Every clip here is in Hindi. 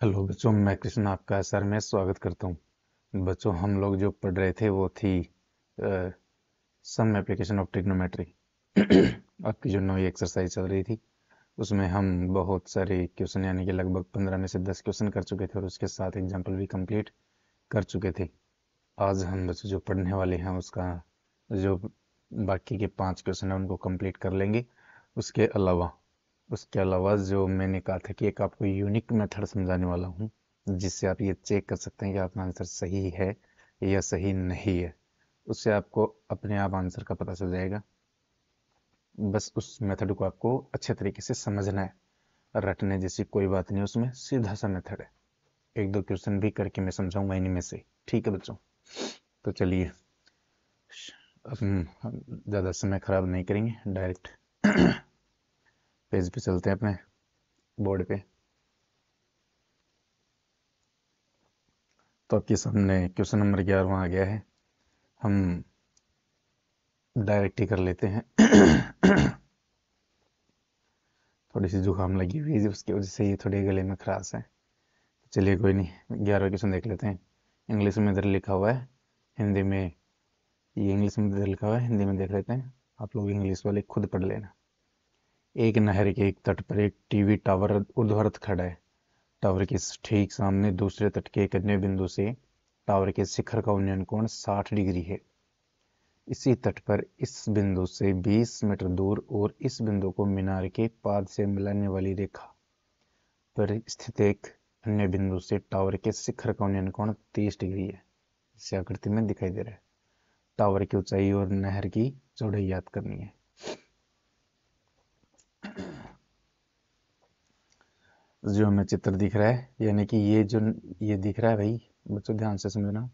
हेलो बच्चों, मैं कृष्ण आपका सर में स्वागत करता हूँ। बच्चों, हम लोग जो पढ़ रहे थे वो थी सम एप्लीकेशन ऑफ ट्रिग्नोमेट्री। आपकी जो नई एक्सरसाइज चल रही थी उसमें हम बहुत सारे क्वेश्चन यानी कि लगभग 15 में से 10 क्वेश्चन कर चुके थे और उसके साथ एग्जाम्पल भी कंप्लीट कर चुके थे। आज हम बच्चों जो पढ़ने वाले हैं उसका जो बाकी के 5 क्वेश्चन है उनको कंप्लीट कर लेंगे। उसके अलावा जो मैंने कहा था कि एक आपको यूनिक मेथड समझाने वाला हूँ जिससे आप ये चेक कर सकते हैं कि आपका आंसर सही है या सही नहीं है। उससे आपको अपने आप आंसर का पता चल जाएगा। बस उस मेथड को आपको अच्छे तरीके से समझना है। रटने जैसी कोई बात नहीं, उसमें सीधा सा मेथड है। एक दो क्वेश्चन भी करके मैं समझाऊंगा इन्हीं में से। ठीक है बच्चों, तो चलिए अब हम ज़्यादा समय खराब नहीं करेंगे, डायरेक्ट पेज पे चलते हैं, अपने बोर्ड पे। तो आपके सामने क्वेश्चन नंबर 11 आ गया है। हम डायरेक्ट ही कर लेते हैं। थोड़ी सी जुकाम लगी हुई है उसकी वजह से ये थोड़ी गले में खराश है। चलिए कोई नहीं, 11वां क्वेश्चन देख लेते हैं। इंग्लिश में इधर लिखा हुआ है, हिंदी में ये इंग्लिश में इधर लिखा हुआ है, हिंदी में देख लेते हैं। आप लोग इंग्लिश वाले खुद पढ़ लेना। एक नहर के एक तट पर एक टीवी टावर ऊर्ध्वाधर खड़ा है। टावर के ठीक सामने दूसरे तट के एक अन्य बिंदु से टावर के शिखर का उन्नयन कोण 60 डिग्री है। इसी तट पर इस बिंदु से 20 मीटर दूर और इस बिंदु को मीनार के पाद से मिलाने वाली रेखा पर स्थित एक अन्य बिंदु से टावर के शिखर का उन्नयन कोण 30 डिग्री है। इस आकृति में दिखाई दे रहा है। टावर की ऊंचाई और नहर की चौड़ाई याद करनी है। जो हमें चित्र दिख रहा है, यानी कि ये दिख रहा है भाई, बच्चों ध्यान से समझना।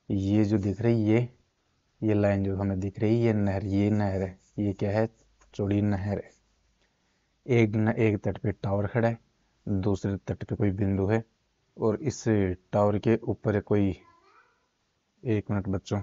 ये जो दिख रही है, ये लाइन जो हमें दिख रही है, ये नहर है। ये क्या है? चौड़ी नहर है। एक तट पे टावर खड़ा है, दूसरे तट पे कोई बिंदु है और इस टावर के ऊपर है कोई। एक मिनट बच्चों।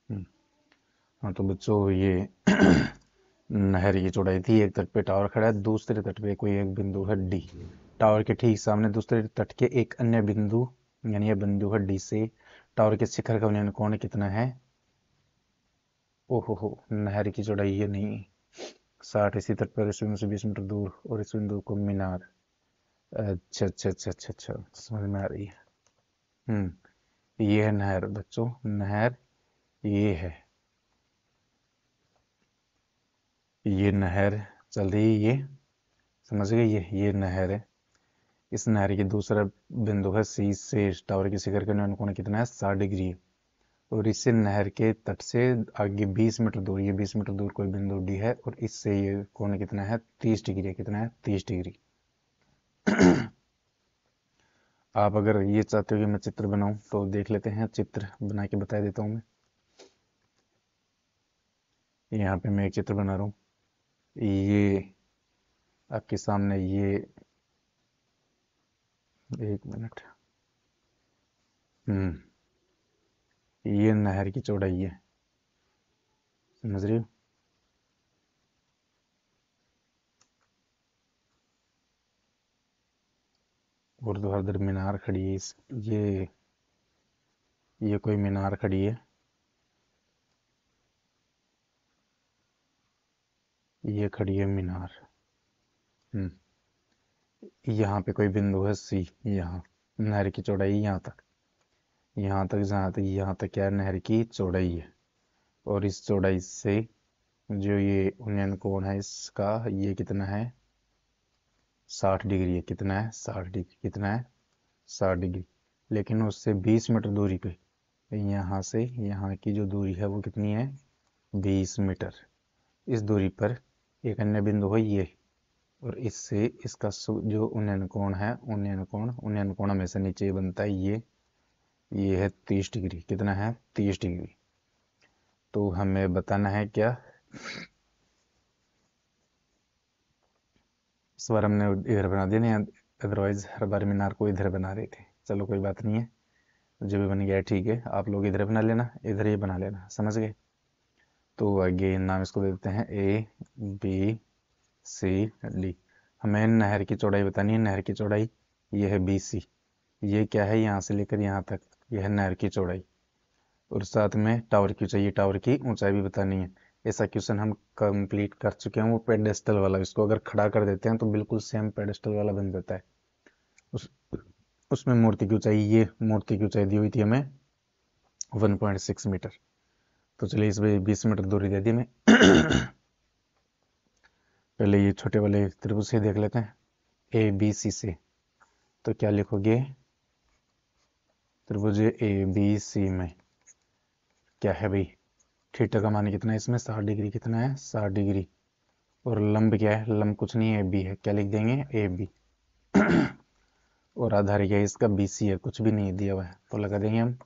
हम्म, हाँ तो बच्चों ये नहर की चौड़ाई थी। एक तट पे टावर खड़ा है, दूसरे तट पे कोई एक बिंदु है डी। टावर के ठीक सामने दूसरे तट के एक अन्य बिंदु, यानी यह बिंदु है डी से टावर के शिखर का उन्नयन कोण कितना है? ओहो हो, नहर की चौड़ाई ये नहीं, 60। इसी तट पर इस बिंदु से 20 मीटर दूर और इस बिंदु को मीनार। अच्छा अच्छा अच्छा अच्छा अच्छा, समझ में आ रही है। ये है नहर बच्चों, नहर ये है। ये नहर चल रही है, ये समझ गए। ये नहर है। इस नहर की दूसरा बिंदु है सी से टावर के शिखर का उन्नयन कोण कितना है? 60 डिग्री है। और इससे नहर के तट से आगे 20 मीटर दूर, ये 20 मीटर दूर कोई बिंदु डी है और इससे ये कोण कितना है? 30 डिग्री है। कितना है? 30 डिग्री। आप अगर ये चाहते हो कि मैं चित्र बनाऊं तो देख लेते हैं, चित्र बना के बता देता हूं मैं। यहाँ पे मैं एक चित्र बना रहा हूँ। ये आपके सामने ये, एक मिनट। ये नहर की चौड़ाई है, समझ रही हो? ऊर्ध्वाधर मीनार खड़ी है ये कोई मीनार खड़ी है। ये खड़ी है मीनार। हम्म यहाँ पे कोई बिंदु है सी। यहाँ नहर की चौड़ाई यहाँ तक क्या है? नहर की चौड़ाई है। और इस चौड़ाई से जो ये उन्नयन कोण है इसका, ये कितना है? 60 डिग्री है। कितना है? 60 डिग्री। कितना है? 60 डिग्री। लेकिन उससे 20 मीटर दूरी पे, यहाँ से यहाँ की जो दूरी है वो कितनी है? 20 मीटर। इस दूरी पर एक अन्य बिंदु है ये, और इससे इसका जो उन्नयन कोण हमेशा नीचे बनता है। ये है 30 डिग्री। कितना है? 30 डिग्री। तो हमें बताना है क्या, इस बार हमने इधर बना दिया ना, अदरवाइज हर बार मीनार को इधर बना रहे थे। चलो कोई बात नहीं है, जो भी बन गया है ठीक है। आप लोग इधर बना लेना, इधर ही बना लेना, समझ गए। तो आगे नाम इसको दे देते हैं ABCD। हमें नहर की चौड़ाई बतानी है, नहर की चौड़ाई ये है BC। ये क्या है, यहाँ से लेकर यहाँ तक, यह है नहर की चौड़ाई। और साथ में टावर की ऊंचाई, टावर की ऊंचाई भी बतानी है। ऐसा क्वेश्चन हम कंप्लीट कर चुके हैं, वो पेडेस्टल वाला। इसको अगर खड़ा कर देते हैं तो बिल्कुल सेम पेडेस्टल वाला बन जाता है। उस उसमें मूर्ति की ऊंचाई, ये मूर्ति की ऊंचाई दी हुई थी हमें 1.6 मीटर। तो चलिए इसमें 20 मीटर दूरी दे दी हमें। पहले ये छोटे वाले त्रिभुज से देख लेते हैं, ABC से। तो क्या लिखोगे, त्रिभुज ABC में क्या है भाई, थीटा का मान कितना है इसमें, 60 डिग्री। कितना है, 60 डिग्री। और लंब क्या है, लंब कुछ नहीं है, AB है। क्या लिख देंगे, AB। और आधार क्या है इसका, BC है, कुछ भी नहीं दिया हुआ है। तो लगा देंगे हम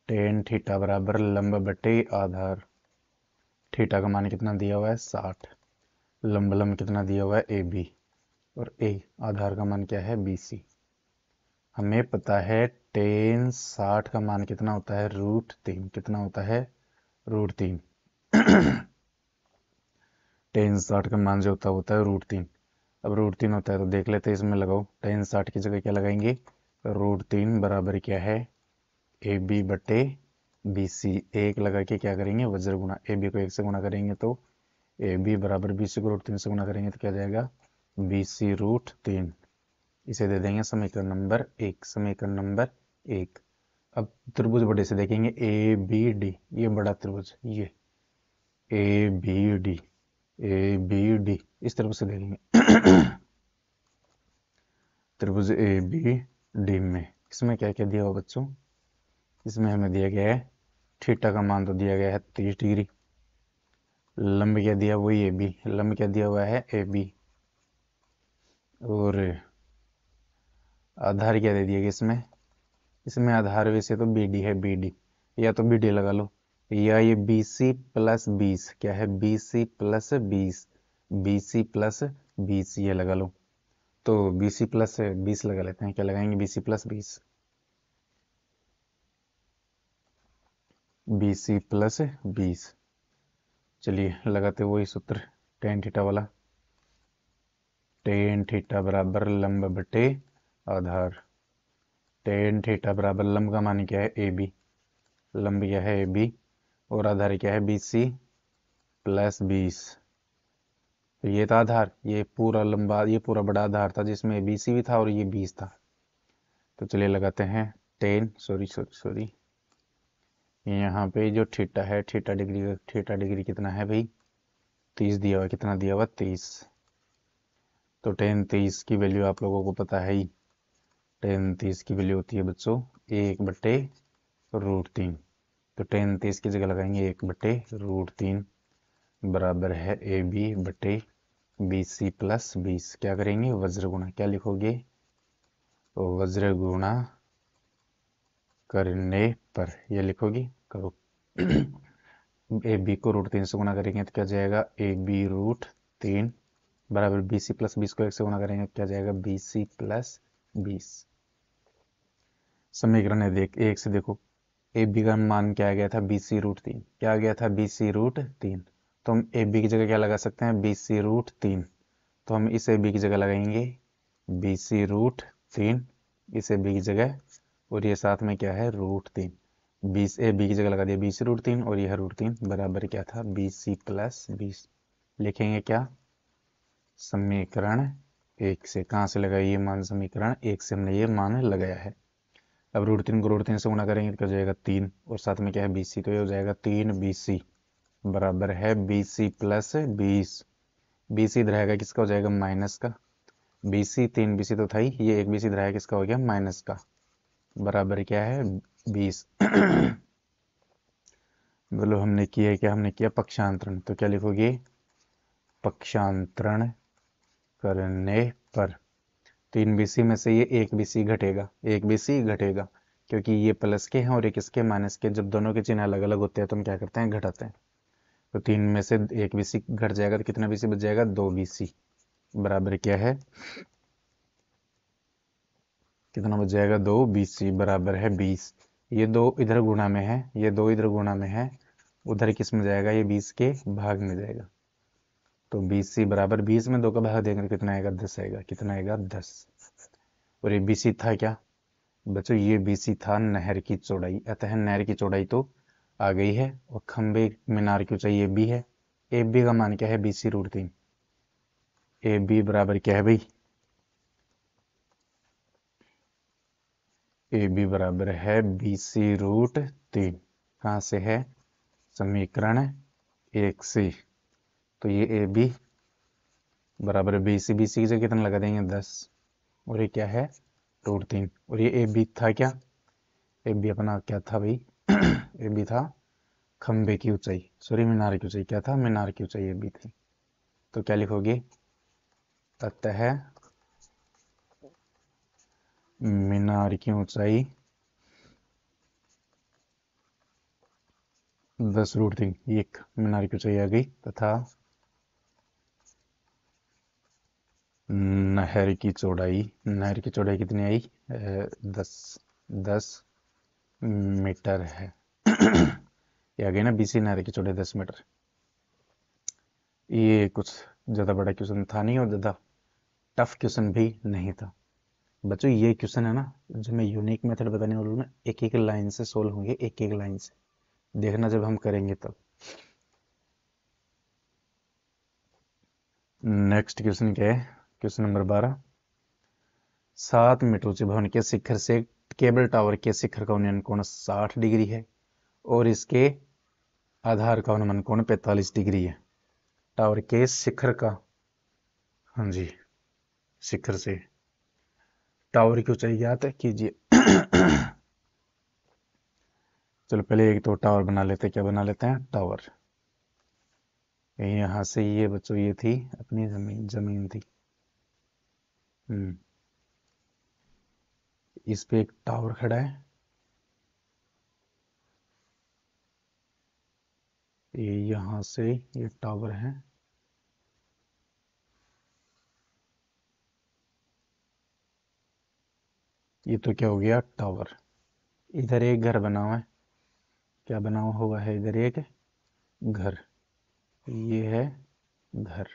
टेन थीटा बराबर लंब बटे आधार। थीटा का मान कितना दिया हुआ है, 60। लंब कितना दिया हुआ है, AB। और आधार का मान क्या है, BC। हमें पता है टेन 60 का मान कितना होता है, √3। कितना होता है, √3। टेन 60 का मान जो होता है √3। अब √3 होता है तो देख लेते हैं, इसमें लगाओ। टेन 60 की जगह क्या लगाएंगे, √3 बराबर क्या है, AB बटे BC। एक लगा के क्या करेंगे, वज्र गुणा। AB को 1 से गुणा करेंगे तो AB बराबर BC को √3 से गुणा करेंगे तो क्या जाएगा, BC √3। इसे दे देंगे समीकरण नंबर 1। समीकरण नंबर 1। अब त्रिभुज बड़े से देखेंगे, ABD, ये बड़ा त्रिभुज, ये ABD, ABD, इस त्रिभुज से देखेंगे। त्रिभुज ABD में इसमें क्या क्या दिया हुआ बच्चों, इसमें हमें दिया गया है थीटा का मान तो दिया गया है 30 डिग्री। लंब क्या दिया, वही AB। लंब क्या दिया हुआ है, AB। और आधार क्या दे दिया गया इसमें, इसमें आधार वैसे तो BD है, BD। या तो BD लगा लो, या ये BC प्लस 20। क्या है, BC प्लस 20, BC प्लस 20 ये लगा लो। तो BC प्लस 20 लगा लेते हैं। क्या लगाएंगे, BC प्लस 20, BC प्लस 20। चलिए लगाते वही सूत्र, टेन थीटा वाला। टेन थीटा बराबर लंब बटे आधार। टेन थीटा बराबर लंब का मान क्या है, AB। लंब क्या है, AB। और आधार क्या है, BC प्लस 20। तो ये था आधार, ये पूरा लंबा, ये पूरा बड़ा आधार था जिसमें BC भी था और ये 20 था। तो चलिए लगाते हैं टेन, सॉरी सॉरी सॉरी, यहाँ पे जो थीटा है, थीटा डिग्री कितना है भाई, 30 दिया हुआ। कितना दिया हुआ, 30। तो टेन 30 की वैल्यू आप लोगों को पता है ही। टेन 30 की वैल्यू होती है बच्चों 1/√3। तो टेन 30 की जगह लगाएंगे 1/√3 बराबर है AB बटे BC प्लस 20। क्या करेंगे, वज्र गुणा। क्या लिखोगे, तो वज्र गुणा करने पर ये लिखोगी, करो। AB को √3 से गुणा करेंगे तो क्या जाएगा, AB √3 बराबर BC प्लस 20 को 1 से गुणा करेंगे तो क्या जाएगा, BC प्लस 20। समीकरण है देख, एक से देखो, AB का मान क्या आ गया था, BC √3। क्या आ गया था, BC √3। तो हम AB की जगह क्या लगा सकते हैं, BC √3। तो हम इस AB की जगह लगाएंगे BC √3, इस AB की जगह। और ये साथ में क्या है, √3। 20 AB की जगह लगा दिया BC √3 और यह √3 बराबर क्या था, BC प्लस 20। लिखेंगे क्या, समीकरण 1 से। कहाँ से लगाया ये मान, समीकरण 1 से हमने ये मान लगाया है। अब √3 को √3 से गुणा करेंगे तो क्या हो जाएगा, 3। और साथ में क्या है, BC। तो ये हो जाएगा 3BC बराबर है BC प्लस 20। BC इधर आएगा, किसका हो जाएगा, माइनस का। BC 3BC तो था ही, ये 1BC इधर आएगा, किसका हो गया, माइनस का। बराबर क्या है, 20। बोलो हमने किया क्या, हमने किया पक्षांतरण। तो क्या लिखोगे, पक्षांतरण करने पर 3BC में से ये 1BC घटेगा, 1BC घटेगा। क्योंकि ये प्लस के हैं और एक इसके माइनस के। जब दोनों के चिन्ह अलग अलग होते हैं तो हम क्या करते हैं, घटाते हैं। तो 3 में से 1 BC घट जाएगा तो कितना BC बच जाएगा, 2 BC बराबर क्या है, कितना बच जाएगा, 2 BC बराबर है 20। ये 2 इधर गुणा में है, ये 2 इधर गुणा में है, उधर किस में जाएगा, ये 20 के भाग में जाएगा। तो 20C बराबर 20 में 2 का भाग देंगे कितना आएगा, 10 आएगा। कितना आएगा, 10। और ये BC था क्या बच्चों, ये BC था नहर की चौड़ाई। अतः नहर की चौड़ाई तो आ गई है, और खंबे मीनार की ऊंचाई AB है। AB का मान क्या है, BC√3। AB बराबर क्या है भाई, AB बराबर है BC√3। कहाँ से है, समीकरण 1 से। तो ये AB बराबर BC, BC की जगह कितना लगा देंगे, 10, और ये क्या है, √3। और ये AB था क्या, AB अपना क्या था भाई AB था खंबे की ऊंचाई, सॉरी मीनार की ऊंचाई। क्या था, मीनार की ऊंचाई AB थी। तो क्या लिखोगे, अतः मीनार की ऊंचाई 10√3, एक मीनार की ऊंचाई आ गई, तथा नहर की चौड़ाई, नहर की चौड़ाई कितनी आई, 10 मीटर है ये आ गई ना, BC नहर की चौड़ाई 10 मीटर। ये कुछ ज़्यादा बड़ा क्वेश्चन था नहीं, और ज़्यादा टफ क्वेश्चन भी नहीं था बच्चों। ये क्वेश्चन है ना, जो मैं यूनिक मेथड बताने वाला हूँ ना, एक एक लाइन से सोल्व होंगे, एक एक लाइन से, देखना जब हम करेंगे तब। नेक्स्ट क्वेश्चन क्या है, क्वेश्चन नंबर 12। 7 मीटर ऊंचे भवन के शिखर से केबल टावर के शिखर का उन्नयन कोण 60 डिग्री है, और इसके आधार का अनुमान कोण 45 डिग्री है। टावर के शिखर का, हाँ जी, शिखर से टावर की ऊंचाई ज्ञात कीजिए चलो पहले एक तो टावर बना लेते हैं। क्या बना लेते हैं, टावर। यहाँ से ये बच्चों, ये थी अपनी जमीन, जमीन थी। इस पे एक टावर खड़ा है, ये यहाँ से ये टावर है। ये तो क्या हो गया, टावर। इधर एक घर बना हुआ है, क्या बना हुआ है, इधर एक घर, ये है घर।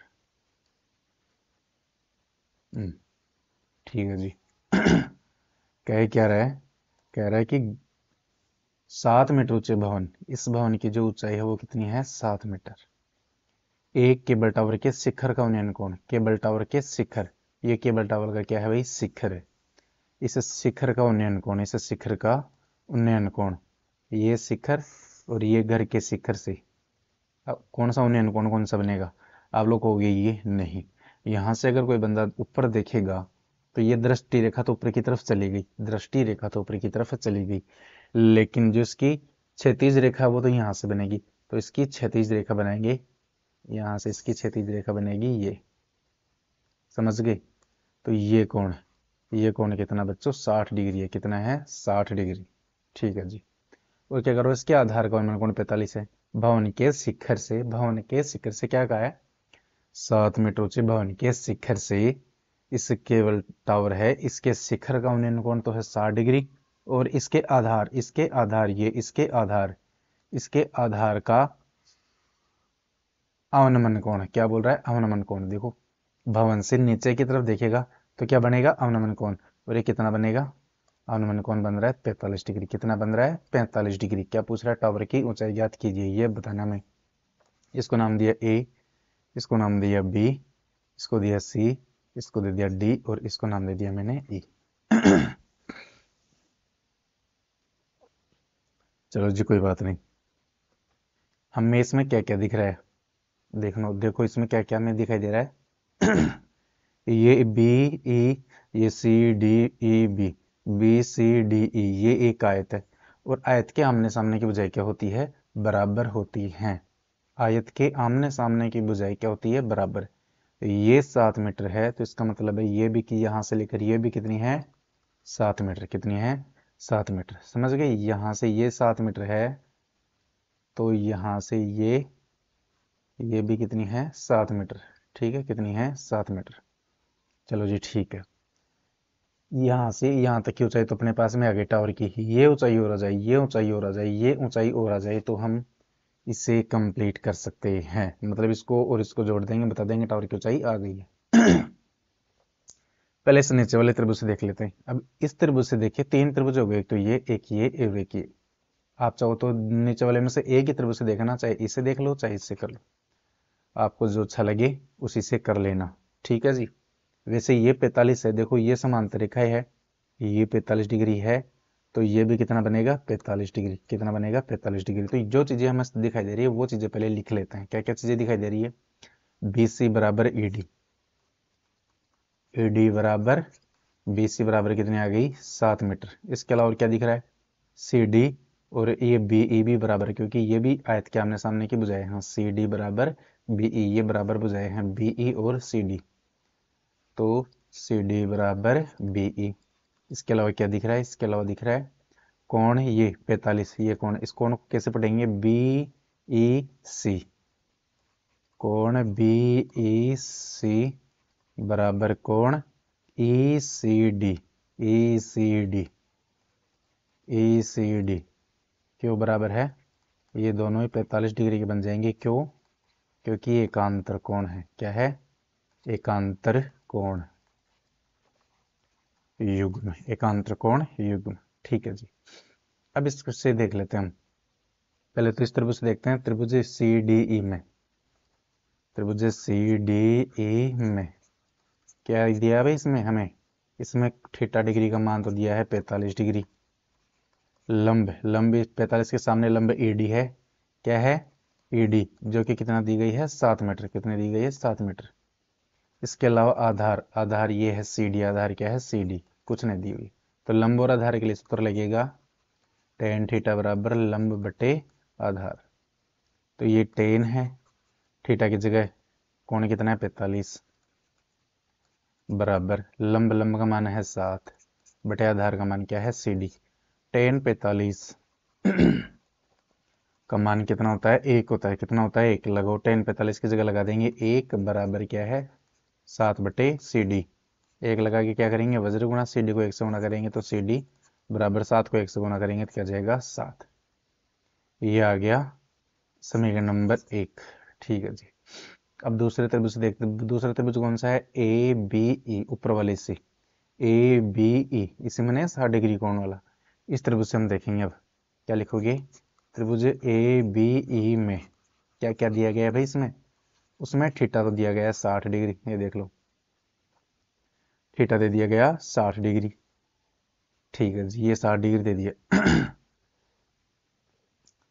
ठीक है जी कह क्या रहा है, कह रहा है कि 7 मीटर ऊंचे भवन, इस भवन की जो ऊंचाई है वो कितनी है, 7 मीटर। एक केबल टावर के शिखर का उन्नयन कोण, केबल टावर के शिखर, ये केबल टावर का क्या है भाई, शिखर है। इस शिखर का उन्नयन कोण, इस शिखर का उन्नयन कोण, ये शिखर और ये घर के शिखर से अब कौन सा उन्नयन कोण, कौन सा बनेगा। आप लोग कहोगे ये नहीं, यहां से अगर कोई बंदा ऊपर देखेगा तो ये दृष्टि रेखा तो ऊपर की तरफ चली गई, दृष्टि रेखा तो ऊपर की तरफ चली गई, लेकिन जो इसकी क्षैतिज रेखा वो तो यहाँ से बनेगी। तो इसकी क्षैतिज रेखा बनाएंगे, यहाँ से इसकी क्षैतिज रेखा बनेगी, ये समझ गए। तो ये कोण कितना बच्चों, 60 डिग्री है। कितना है, 60 डिग्री। ठीक है जी। और क्या करो, इसके आधार का अनुमान कोण 45 है। भवन के शिखर से, भवन के शिखर से क्या कहा है, 7 मीटर ऊंचे भवन के शिखर से, इस केबल टावर है, इसके शिखर का उन्नयन कोण तो है 60 डिग्री, और इसके आधार, इसके आधार, ये इसके आधार, इसके आधार का अवनमन कोण, क्या बोल रहा है, अवनमन कोण। देखो भवन से नीचे की तरफ देखेगा तो क्या बनेगा, अवनमन कोण। और ये कितना बनेगा, अवनमन कोण बन रहा है 45 डिग्री। कितना बन रहा है, 45 डिग्री। क्या पूछ रहा है, टावर की ऊंचाई ज्ञात कीजिए, ये बताना में। इसको नाम दिया ए, इसको नाम दिया बी, इसको दिया सी, इसको दे दिया डी, और इसको नाम दे दिया मैंने ई चलो जी, कोई बात नहीं। हमें इसमें क्या क्या दिख रहा है, देखना, देखो इसमें क्या क्या हमें दिखाई दे रहा है ये बी ई, ये C D E B, B C D E, ये एक आयत है। और आयत के आमने सामने की भुजाई क्या होती है, बराबर होती है। आयत के आमने सामने की भुजाई क्या होती है, बराबर। ये 7 मीटर है, तो इसका मतलब है ये भी कि यहां से लेकर ये भी कितनी है, 7 मीटर। कितनी है, 7 मीटर, समझ गए। यहाँ से ये 7 मीटर है, तो यहाँ से ये भी कितनी है, 7 मीटर। ठीक है, कितनी है, 7 मीटर। चलो जी ठीक है। यहाँ से यहाँ तक की ऊंचाई तो अपने पास में आ गई टावर की। ये ऊंचाई और आ जाए, ये ऊंचाई और आ जाए, ये ऊंचाई और आ जाए, तो हम इसे कंप्लीट कर सकते हैं। मतलब इसको और इसको जोड़ देंगे, बता देंगे टावर की ऊंचाई आ गई है। पहले इस नीचे वाले त्रिभुज से देख लेते हैं। अब इस त्रिभुज से देखिए, 3 त्रिभुज हो गए, एक तो ये, एक ये, एक ये। आप चाहो तो नीचे वाले में से एक ही त्रिभुज से देखना, चाहे इसे देख लो चाहे इससे कर लो, आपको जो अच्छा लगे उसी से कर लेना। ठीक है जी। वैसे ये 45 है, देखो ये समांतर रेखा है, ये 45 डिग्री है, तो ये भी कितना बनेगा, 45 डिग्री। कितना बनेगा, 45 डिग्री। तो जो चीजें हमें दिखाई दे रही है वो चीजें पहले लिख लेते हैं। क्या क्या चीजें दिखाई दे रही है, BC बराबर ED, ED बराबर BC बराबर कितनी आ गई, 7 मीटर। इसके अलावा और क्या दिख रहा है, CD, और ये BE भी बराबर, क्योंकि ये भी आयत के आमने सामने की भुजाएं हैं। CD बराबर BE, ये बराबर भुजाएं हैं BE और CD, तो CD बराबर BE। इसके अलावा क्या दिख रहा है, इसके अलावा दिख रहा है कोण, ये 45, ये कोण, इस कोण को कैसे पढ़ेंगे, BEC, कोण BEC बराबर कोण ECD, ECD, ECD क्यों बराबर है, ये दोनों ही 45 डिग्री के बन जाएंगे। क्यों, क्योंकि ये एकांतर कोण है। क्या है, एकांतर कोण युग्म, एकांतर कोण युग्म। ठीक है जी। अब इससे देख लेते हैं हम। पहले तो इस त्रिभुज से देखते हैं, त्रिभुज CDE में, त्रिभुज CDE में क्या दिया भाई, इसमें हमें, इसमें थीटा डिग्री का मान तो दिया है 45 डिग्री। लंब, लंब 45 के सामने लंब ED है। क्या है, ED, जो कि कितना दी गई है, 7 मीटर। कितने दी गई है, 7 मीटर। इसके अलावा आधार, आधार ये है CD, आधार क्या है, CD, कुछ नहीं दी हुई। तो लंब और आधार के लिए सूत्र लगेगा tan थीटा बराबर लंब बटे आधार। तो ये tan है, थीटा की जगह कोण कितना है, 45, बराबर लंब, लंब का मान है 7 बटे आधार का मान क्या है, CD। tan 45 का मान कितना होता है, 1 होता है। कितना होता है, 1 लगाओ, tan 45 की जगह लगा देंगे 1 बराबर क्या है, 7 बटे CD। 1 लगा के क्या करेंगे, वज्र गुणा, CD को 1 से गुणा करेंगे तो CD बराबर 7 को 1 से गुणा करेंगे तो क्या जाएगा, 7। ये आ गया समीकरण नंबर 1। ठीक है जी। अब दूसरे त्रिभुज से देखते, दूसरा त्रिभुज कौन सा है, ABE, ऊपर वाले से ABE, इसी में 60 डिग्री कोण वाला। इस त्रिभुज से हम देखेंगे। अब क्या लिखोगे, त्रिभुज ABE में क्या क्या दिया गया है भाई, इसमें, उसमें थीटा तो दिया गया है 60 डिग्री, ये देख लो, थीटा दे दिया गया 60 डिग्री। ठीक है जी, ये 60 डिग्री दे दिया।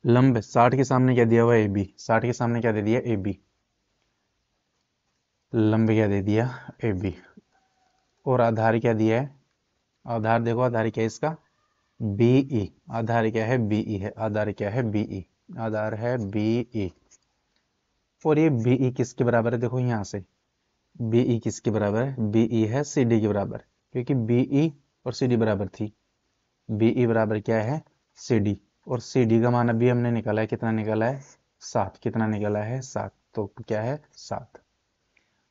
लंब 60 के सामने क्या दिया हुआ है, AB, 60 के सामने क्या दे दिया, AB, लंब क्या दे दिया, AB, और आधार क्या दिया है, आधार देखो, आधार क्या है इसका, BE, आधार क्या है, BE है, आधार क्या है, BE, आधार है BE। और ये BE किसके बराबर है, देखो यहाँ से BE किसके बराबर है, BE है CD के बराबर, क्योंकि BE और CD बराबर थी। BE बराबर क्या है, CD, और CD का मान अभी हमने निकाला है, कितना निकाला है, 7। कितना निकाला है, 7, तो क्या है, 7।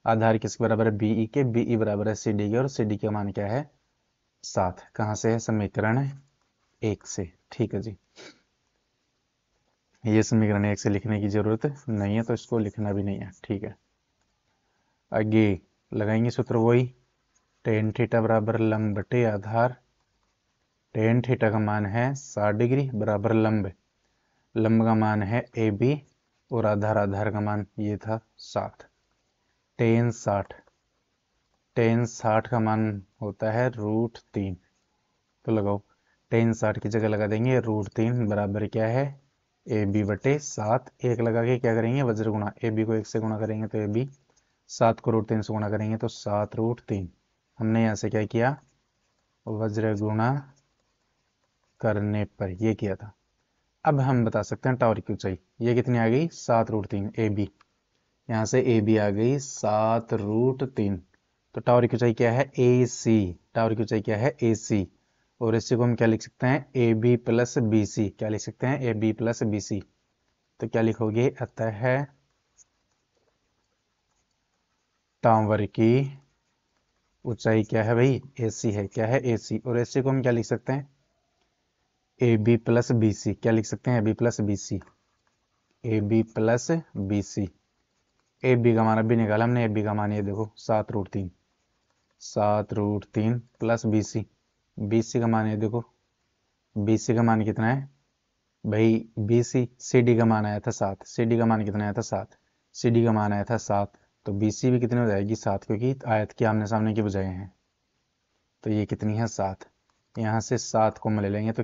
आधार किसके बराबर है, BE के, BE बराबर है CD के, और CD का मान क्या है, 7। कहाँ से है, समीकरण 1 से। ठीक है जी। ये समीकरण 1 से लिखने की जरूरत नहीं है, तो इसको लिखना भी नहीं है। ठीक है, आगे लगाएंगे सूत्र वही, tan थीटा बराबर लंब बटे आधार। tan थीटा का मान है 60 डिग्री बराबर लंब, लंब का मान है AB, और आधार, आधार का मान ये था 7। tan 60, tan 60 का मान होता है √3, तो लगाओ, tan 60 की जगह लगा देंगे √3 बराबर क्या है, AB बटे 7। 1 लगा के क्या करेंगे, वज्र गुणा, AB को 1 से गुणा करेंगे तो AB, 7 को √3 से गुणा करेंगे तो 7√3। हमने यहाँ से क्या किया, वज्र गुणा करने पर ये किया था। अब हम बता सकते हैं टावर की ऊंचाई, ये कितनी आ गई, 7√3, AB, यहाँ से AB आ गई 7√3। तो टावर की ऊंचाई क्या है, AC, टावर की ऊंचाई क्या है, AC। और इसी को हम क्या लिख सकते हैं, A B plus B C. क्या लिख सकते हैं, A B plus B C. तो क्या लिखोगे, अतः टावर की ऊंचाई क्या है भाई, ए सी है। क्या है, ए सी। और ए सी को हम क्या लिख सकते हैं, A B plus B C. क्या लिख सकते हैं, A B plus B C. A B plus B C. A B का मान अभी निकाला हमने, ए बी का मान ये देखो 7√3, 7√3 plus B C. B C का मान ये देखो, बी सी का मान कितना है भाई, बी सी डी का मान आया था 7, सी डी का मान कितना आया था 7, सी डी का मान आया था 7। तो बी सी भी कितनी हो जाएगी, 7, क्योंकि आयत के आमने सामने की बजाय हैं। तो ये कितनी है, 7। यहाँ से 7 को हम ले लेंगे, तो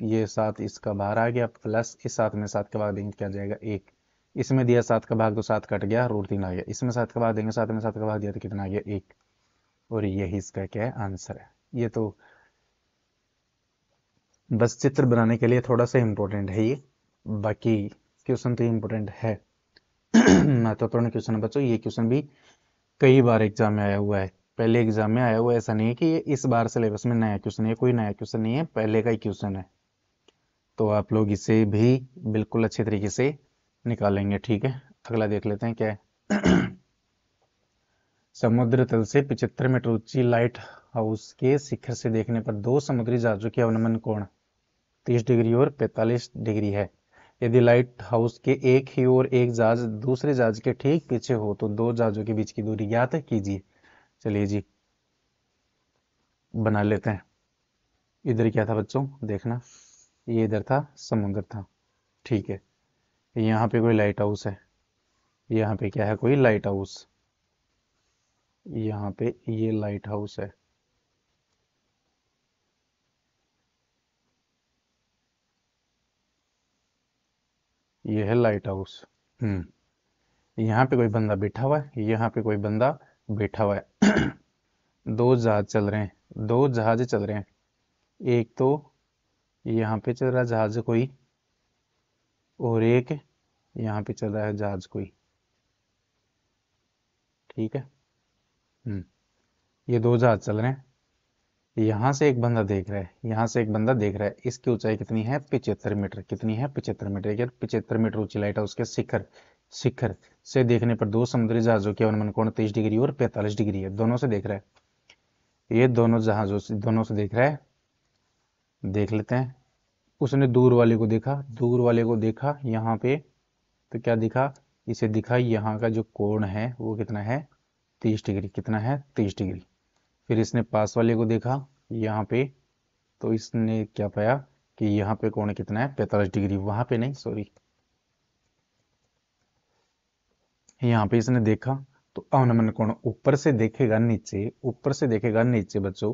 ये 7 इसका बाहर आ गया, प्लस इस 7 में 7 का भाग देंगे क्या जाएगा, 1। इसमें दिया 7 का भाग तो 7 कट गया, √3 आ गया। इसमें 7 का भाग देंगे, 7 में 7 का भाग दिया तो कितना आ गया, 1। और यही इसका क्या है, आंसर है। ये तो बस चित्र बनाने के लिए थोड़ा सा इम्पोर्टेंट है ये, बाकी क्वेश्चन तो इम्पोर्टेंट है। महत्वपूर्ण क्वेश्चन है बच्चों। ये क्वेश्चन भी कई बार एग्जाम में आया हुआ है, पहले एग्जाम में आया हुआ है। ऐसा नहीं है कि ये इस बार सिलेबस में नया क्वेश्चन है, कोई नया क्वेश्चन नहीं है, पहले का ही क्वेश्चन है। तो आप लोग इसे भी बिल्कुल अच्छे तरीके से निकालेंगे, ठीक है। अगला देख लेते हैं क्या है। समुद्र तल से 75 मीटर ऊंची लाइट हाउस के शिखर से देखने पर दो समुद्री जहाजों के अवनमन कोण 30 डिग्री और 45 डिग्री है। यदि लाइट हाउस के एक ही ओर एक जहाज दूसरे जहाज के ठीक पीछे हो तो दो जहाजों के बीच की दूरी ज्ञात कीजिए। चलिए जी, बना लेते हैं। इधर क्या था बच्चों, देखना, ये इधर था, समुद्र था, ठीक है। यहाँ पे कोई लाइट हाउस है, यहाँ पे क्या है, कोई लाइट हाउस, यहाँ पे ये लाइट हाउस है। ये है लाइट हाउस। यहाँ पे कोई बंदा बैठा हुआ है, यहाँ पे कोई बंदा बैठा हुआ है। दो जहाज चल रहे हैं, दो जहाज चल रहे हैं। एक तो यहाँ पे चल रहा है जहाज कोई, और एक यहाँ पे चल रहा है जहाज कोई, ठीक है। ये दो जहाज चल रहे हैं। यहाँ से एक बंदा देख रहा है, यहाँ से एक बंदा देख रहा है। इसकी ऊंचाई कितनी है, 75 मीटर। कितनी है, 75 मीटर। यार 75 मीटर ऊंची लाइट है, उसके शिखर शिखर से देखने पर दो समुद्री जहाजों के अवनमन कोण 30 डिग्री और 45 डिग्री है। दोनों से देख रहा है, ये दोनों जहाजों से, दोनों से देख रहा है। देख लेते हैं। उसने दूर वाले को देखा, दूर वाले को देखा यहाँ पे, तो क्या दिखा, इसे दिखा यहाँ का जो कोण है वो कितना है, 30 डिग्री। कितना है, 30 डिग्री। फिर इसने पास वाले को देखा यहाँ पे, तो इसने क्या पाया कि यहाँ पे कोण कितना है, 45 डिग्री। वहां पे नहीं, सॉरी, यहाँ पे इसने देखा। तो अवनमन कोण ऊपर से देखेगा नीचे, ऊपर से देखेगा नीचे बच्चों,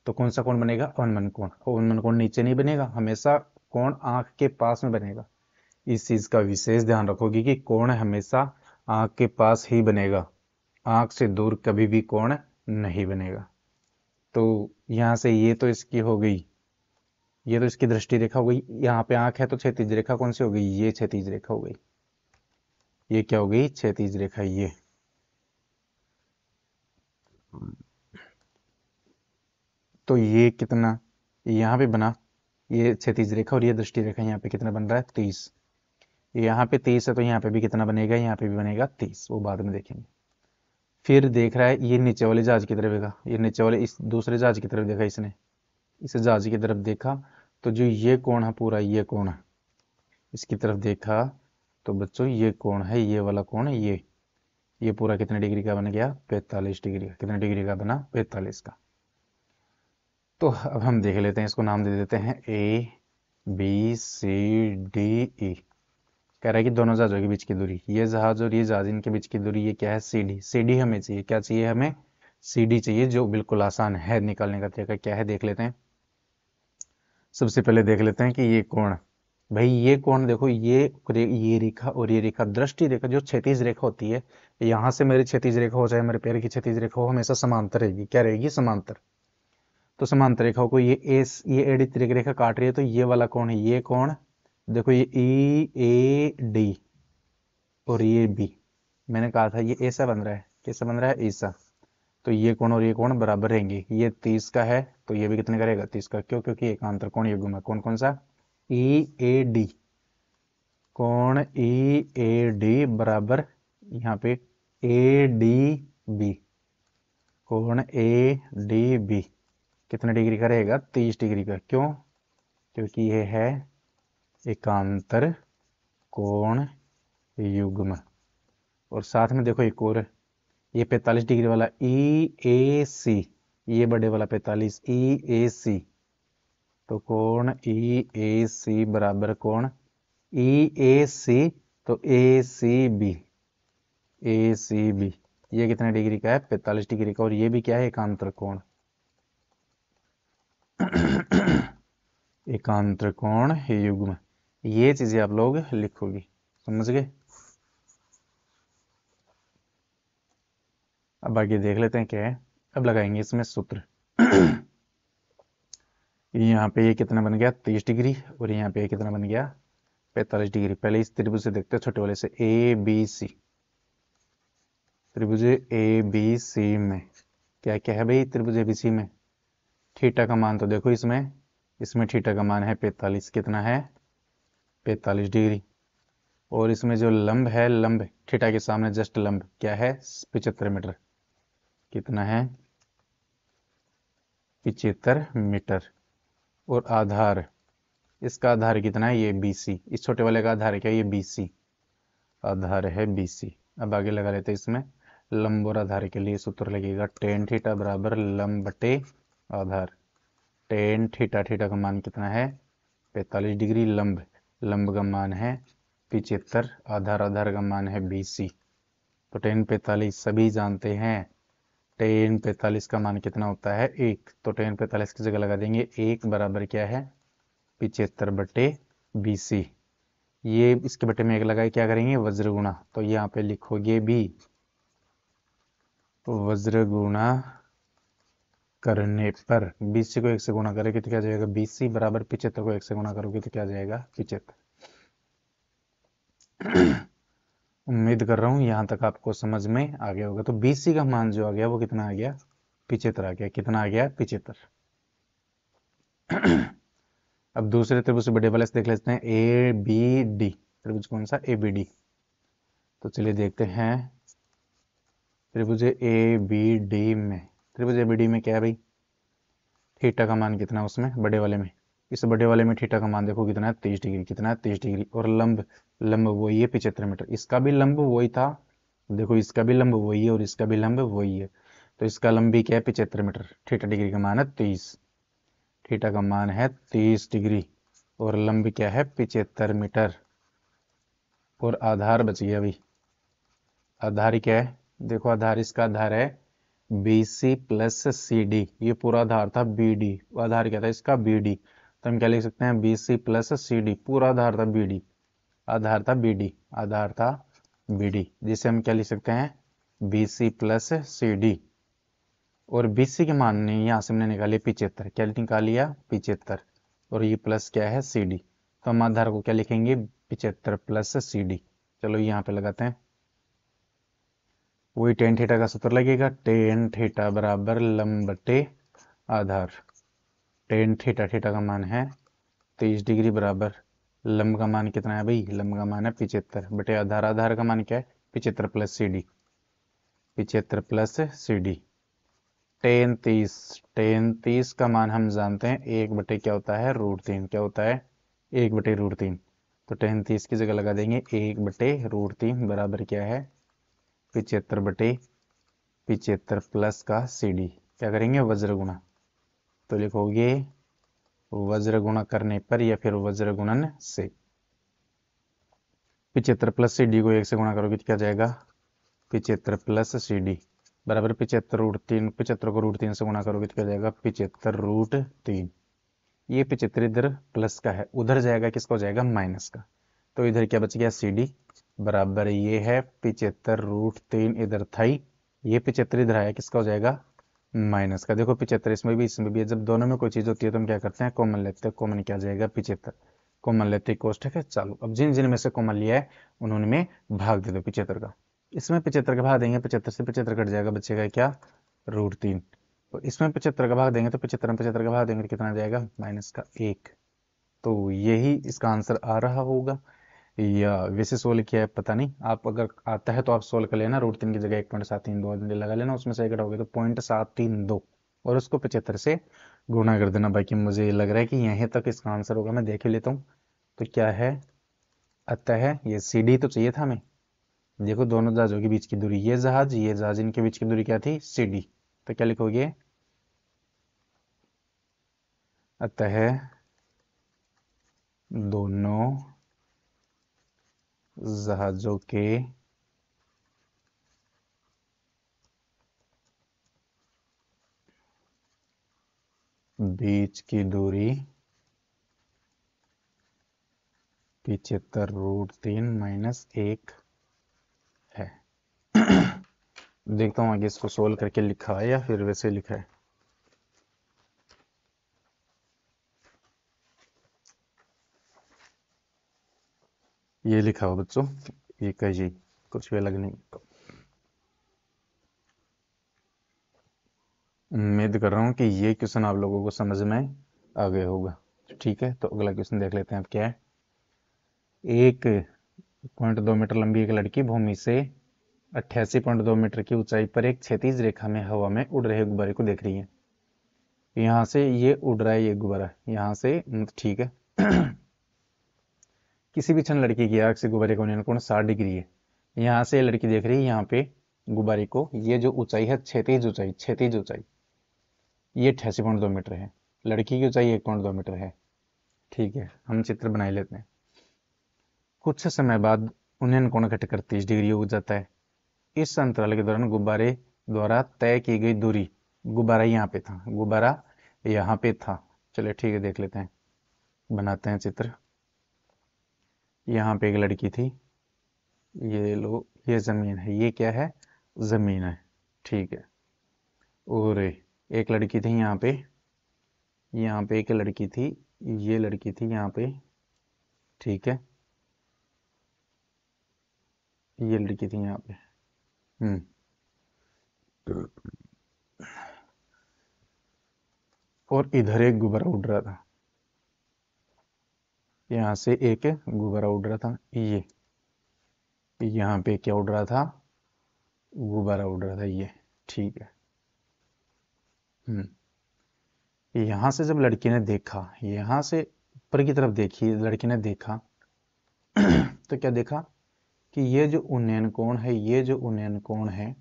तो कौन सा कोण बनेगा, अवनमन कोण। अवनमन कोण नीचे नहीं बनेगा, हमेशा कोण आंख के पास में बनेगा। इस चीज का विशेष ध्यान रखोगे कि कोण हमेशा आंख के पास ही बनेगा, आंख से दूर कभी भी कोण नहीं बनेगा। तो यहाँ से ये तो इसकी हो गई, ये तो इसकी दृष्टि रेखा हो गई। यहाँ पे आंख है तो क्षैतिज रेखा कौन सी हो गई, ये क्षैतिज रेखा हो गई। ये क्या हो गई, क्षैतिज रेखा। ये तो ये कितना यहाँ पे बना, ये क्षैतिज रेखा, और ये दृष्टि रेखा यहाँ पे कितना बन रहा है, 30। यहाँ पे 30 है तो यहाँ पे भी कितना बनेगा, यहाँ पे भी बनेगा 30, वो बाद में देखेंगे। फिर देख रहा है ये नीचे वाले जहाज की तरफ देखा, ये नीचे वाले इस दूसरे जहाज की तरफ देखा इसने, इस जहाज की तरफ देखा। तो जो ये कोण है पूरा, ये कोण है, इसकी तरफ देखा तो बच्चों ये कोण है, ये वाला कोण है, ये पूरा कितने डिग्री का बन गया, 45 डिग्री का। कितने डिग्री का बना, 45 का। तो अब हम देख लेते हैं, इसको नाम दे देते हैं ए बी सी डी ई। कह रहा है कि दोनों जहाजों के बीच की दूरी, ये जहाज और ये जहाज, इनके बीच की दूरी ये क्या है, सी डी। सी डी हमें चाहिए, क्या चाहिए हमें, सी डी चाहिए, जो बिल्कुल आसान है। निकालने का तरीका क्या है, देख लेते हैं। सबसे पहले देख लेते हैं कि ये कोण, भाई ये कोण देखो, ये रेखा और ये रेखा, दृष्टि रेखा जो क्षैतिज रेखा होती है, यहां से मेरी क्षैतिज रेखा हो, चाहे मेरे पैर की क्षैतिज रेखा हो, हमेशा समांतर रहेगी। क्या रहेगी, समांतर। तो समांतर रेखाओं को ये एडी तिरक रेखा काट रही है, तो ये वाला कोण है, ये कोण देखो, ये ई ए डी और ये बी। मैंने कहा था ये ऐसा बन रहा है, कैसा बन रहा है, ऐसा। तो ये कोण और ये कोण बराबर रहेंगे। ये 30 का है तो ये भी कितने का रहेगा, 30 का। क्यों? क्योंकि एकांतर कोण युग्म है। कौन कौन सा? ई ए डी। कोण ई ए डी बराबर यहाँ पे ए डी बी। कोण ए डी बी कितने डिग्री का रहेगा, 30 डिग्री का। क्यों? क्योंकि ये है एकांतर कोण युग्म। और साथ में देखो एक और, ये 45 डिग्री वाला ई ए सी, ये बड़े वाला 45 ई ए सी। तो कोण ई ए सी बराबर कोण ई ए सी, तो ए सी बी। ए सी बी ये कितने डिग्री का है, 45 डिग्री का। और ये भी क्या है, एकांतर कोण। एकांतर कोण युग्म। ये चीजें आप लोग लिखोगे, समझ गए। अब आगे देख लेते हैं क्या है। अब लगाएंगे इसमें सूत्र। यहाँ पे ये कितना बन गया, 30 डिग्री। और यहाँ पे कितना बन गया, 45 डिग्री। पहले इस त्रिभुज से देखते हैं, छोटे वाले से, ए बी सी। त्रिभुज ए बी सी में क्या क्या है भाई, त्रिभुज ए बी सी में थीटा का मान तो देखो, इसमें थीटा का मान है 45। कितना है, 45 डिग्री। और इसमें जो लंब है, लंब थीटा के सामने जस्ट लंब क्या है, 75 मीटर। कितना है, 75 मीटर। और आधार, इसका आधार कितना है, ये BC। इस छोटे वाले का आधार क्या है, ये BC। आधार है BC। अब आगे लगा लेते हैं इसमें लंब और आधार के लिए सूत्र लगेगा, टेन थीटा बराबर लंब बटे आधार। टेन थीटा, थीटा का मान कितना है, 45 डिग्री। लंब का मान है 75, आधार का मान है BC। तो टेन 45 सभी जानते हैं, टेन 45 का मान कितना होता है, 1। तो टेन 45 की जगह लगा देंगे 1 बराबर क्या है, 75 बटे BC। ये इसके बटे में 1 लगाए, क्या करेंगे, वज्र गुणा। तो यहाँ पे लिखोगे भी, तो वज्र गुणा करने पर BC को 1 से गुणा करेंगे तो क्या जाएगा, BC बराबर 75 को 1 से गुणा करोगे तो क्या जाएगा, 75। उम्मीद कर रहा हूं यहां तक आपको समझ में आ गया होगा। तो BC का मान जो आ गया वो कितना आ गया, 75 आ गया। कितना आ गया, 75। अब दूसरे त्रिभुज से बड़े वाले से देख लेते हैं, ABD। त्रिभुज कौन सा, ABD। तो चलिए देखते हैं त्रिभुज ABD में। त्रिभुज ABD में क्या है भाई, थीटा का मान कितना है उसमें, बड़े वाले में। इस बड़े वाले में थीटा का मान देखो कितना है, 30 डिग्री। कितना है, 30 डिग्री। और लंब वही है, 75 मीटर। इसका भी लंब वही था, देखो इसका भी लंब वही है और इसका भी लंब वही है। तो इसका लंब भी क्या है, 75 मीटर। थीटा डिग्री का मान है 30। थीटा का मान है 30 डिग्री और लंब क्या है, 75 मीटर। और आधार बच गया भाई। आधार क्या है, देखो आधार, इसका आधार है BC प्लस CD। ये पूरा आधार था BD। आधार क्या था इसका, BD। तो हम क्या लिख सकते हैं, BC प्लस CD। पूरा आधार था BD। आधार था BD। आधार था BD, जिसे हम क्या लिख सकते हैं, BC प्लस CD। और BC के मान ने यहाँ से हमने निकाली 75। क्या निकाल लिया, 75। और ये प्लस क्या है, CD। तो हम आधार को क्या लिखेंगे, 75 प्लस CD। चलो यहाँ पे लगाते हैं, वही टेन थीटा का सूत्र लगेगा, टेन थीटा बराबर लंब बटे आधार। टेन थीटा, थीटा का मान है 30 डिग्री बराबर लंब का मान कितना है भाई, लंब का मान है 75 बटे आधार का मान क्या है, 75 plus CD। 75 plus CD। Ten 30 का मान हम जानते हैं 1 बटे क्या होता है, √3। क्या होता है, 1 बटे √3। तो टेन 30 की जगह लगा देंगे 1 बटे √3 बराबर क्या है, 75 बटे 75 प्लस का CD। क्या करेंगे, वज्र गुणा। तो लिखोगे वज्र गुणा करने पर या फिर वज्र गुणन से। 75 प्लस CD को 1 से गुणा करोगे तो क्या जाएगा, 75 प्लस CD बराबर 75 √3। 75 को √3 से गुणा करोगे तो क्या जाएगा, 75 √3। ये 75 इधर प्लस का है, उधर जाएगा किसका हो जाएगा, माइनस का। तो इधर क्या बच गया, CD बराबर ये है 75 √3 इधर था ही, ये 75 इधर आया, किसका हो जाएगा, माइनस का। देखो 75 इसमें भी है। जब दोनों में कोई चीज होती है तो हम क्या करते हैं, कॉमन लेते हैं। कॉमन क्या जाएगा, 75। कॉमन लेते ही कोष्ठक है चालू। अब जिन जिन में से कॉमन लिया है उन्होंने में भाग दे दो 75 का। इसमें 75 का भाग देंगे, 75 से 75 कट जाएगा, बचेगा क्या, √3। तो इसमें 75 का भाग देंगे तो 75 में 75 का भाग देंगे तो कितना आ जाएगा, -1। तो यही इसका आंसर आ रहा होगा, या वैसे सोल्व किया है पता नहीं। आप अगर आता है तो आप सोल्व कर लेना, √3 की जगह 1.732 लगा लेना, उसमें से एक हटोगे तो 0.732 और उसको 75 से गुणा कर देना। बाकी मुझे लग रहा है कि यहीं तक इसका आंसर होगा, मैं देख ही लेता हूँ। तो क्या है, अतः ये CD तो चाहिए था हमें। देखो दोनों जहाजों के बीच की दूरी, ये जहाज इनके बीच की दूरी क्या थी, CD। तो क्या लिखोगे, अतः दोनों जहाजों के बीच की दूरी 75√3 - 1 है। देखता हूँ आगे इसको सोल्व करके लिखा है या फिर वैसे लिखा है। ये लिखा हो बच्चों, ये कहिए, कुछ भी अलग नहीं। उम्मीद कर रहा हूँ कि ये क्वेश्चन आप लोगों को समझ में आ गया होगा। ठीक है, तो अगला क्वेश्चन देख लेते हैं। अब क्या है, 1.2 मीटर लंबी एक लड़की भूमि से 88.2 मीटर की ऊंचाई पर एक क्षैतिज रेखा में हवा में उड़ रहे गुब्बारे को देख रही है। यहाँ से ये उड़ रहा है, ये गुब्बारा यहाँ से, ठीक है। किसी भी क्षण लड़की की आंख से गुब्बारे का उन्नयन कोण 60 डिग्री है। यहाँ से लड़की देख रही है यहाँ पे गुब्बारे को, ये जो ऊंचाई है क्षैतिज ऊंचाई ये 88.2 मीटर है। लड़की की ऊंचाई 1.2 मीटर है। ठीक है, हम चित्र बना लेते हैं। कुछ समय बाद उन्नयन कोण घटकर 30 डिग्री हो जाता है। इस अंतराल के दौरान गुब्बारे द्वारा तय की गई दूरी, गुब्बारा यहाँ पे था, गुब्बारा यहाँ पे था। चलिए ठीक है, देख लेते हैं, बनाते हैं चित्र। यहाँ पे एक लड़की थी, ये लो, ये जमीन है, ये क्या है, जमीन है। ठीक है, और एक लड़की थी यहाँ पे एक लड़की थी, ये लड़की थी यहाँ पे। ठीक है, ये लड़की थी यहाँ पे। हम्म और इधर एक गुब्बारा उड़ रहा था, यहाँ से एक गुब्बारा उड़ रहा था, ये यहाँ पे क्या उड़ रहा था, गुब्बारा उड़ रहा था ये। ठीक है। हम्म यहाँ से जब लड़की ने देखा, यहाँ से ऊपर की तरफ देखी लड़की ने देखा तो क्या देखा कि ये जो उन्नयन कोण है, ये जो उन्नयन कोण है,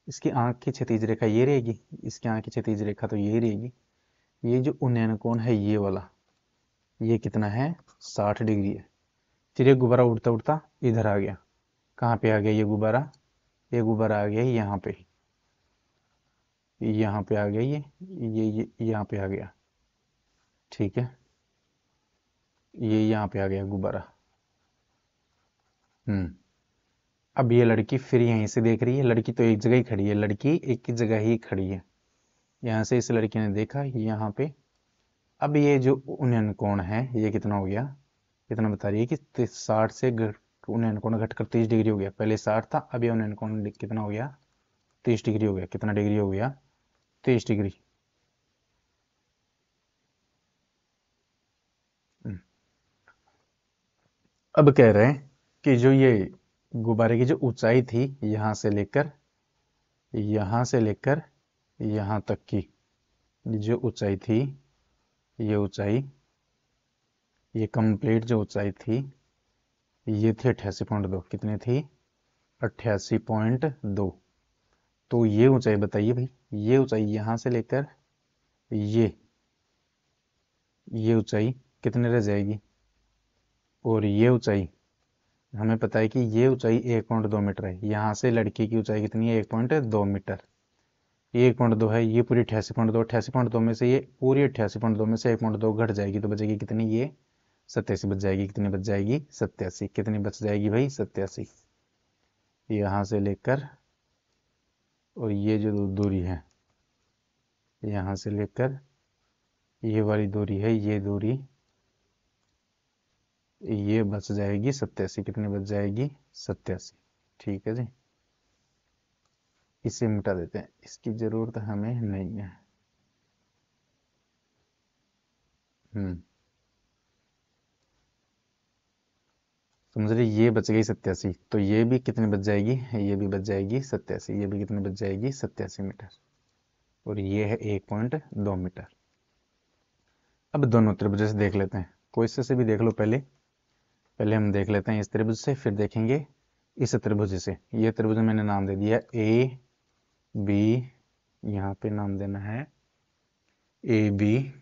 इसकी आंख की क्षैतिज रेखा ये रहेगी, इसकी आंख की क्षैतिज रेखा तो यही रहेगी। ये जो उन्नयन कोण है ये वाला, ये कितना है, 60 डिग्री है। फिर ये गुब्बारा उड़ता उड़ता इधर आ गया। कहाँ पे आ गया ये गुब्बारा आ गया यहाँ पे, यहाँ पे आ गया ये यहाँ पे आ गया। ठीक है, ये यहाँ पे आ गया गुब्बारा। हम्म अब ये लड़की फिर यहीं से देख रही है, लड़की तो एक जगह ही खड़ी है, लड़की एक जगह ही खड़ी है। यहाँ से इस लड़की ने देखा यहाँ पे। अब ये जो उन्नयन कोण है ये कितना हो गया, कितना बता रही है कि 60 से उन्नयन कोण घटकर 30 डिग्री हो गया। पहले 60 था, अब ये उन्नयन कोण कितना हो गया, 30 डिग्री हो गया। कितना डिग्री हो गया, 30 डिग्री। अब कह रहे हैं कि जो ये गुब्बारे की जो ऊंचाई थी, यहाँ से लेकर यहाँ तक की जो ऊंचाई थी, ये ऊंचाई, ये कंप्लीट जो ऊंचाई थी, ये थी 88.2। कितनी थी, 88.2। तो ये ऊंचाई बताइए भाई, ये ऊंचाई यहाँ से लेकर ये ये ऊंचाई कितने रह जाएगी, और ये ऊंचाई हमें पता है कि ये ऊंचाई 1.2 मीटर है। यहाँ से लड़की की ऊंचाई कितनी है, 1.2 मीटर। ये 1.2 है, ये पूरी 88.2, 88.2 में से ये पूरी 88.2 में से 1.2 घट जाएगी तो बचेगी कितनी, ये 87 बच जाएगी। कितनी बच जाएगी, 87। कितनी बच जाएगी भाई, 87। यहाँ से लेकर और ये जो दूरी है, यहाँ से लेकर ये वाली दूरी है, ये दूरी, ये बच जाएगी 87। कितनी बच जाएगी, 87। ठीक है जी, इसे मिटा देते हैं, इसकी जरूरत हमें नहीं है। समझ रहे, ये बच गई 87, तो ये भी कितनी बच जाएगी, ये भी बच जाएगी 87, ये भी कितनी बच जाएगी 87 मीटर, और ये है 1.2 मीटर। अब दोनों त्रिभुज से देख लेते हैं, कोई से भी देख लो, पहले पहले हम देख लेते हैं इस त्रिभुज से, फिर देखेंगे इस त्रिभुज से। ये त्रिभुज मैंने नाम दे दिया ए बी, यहाँ पे नाम देना है ए बी,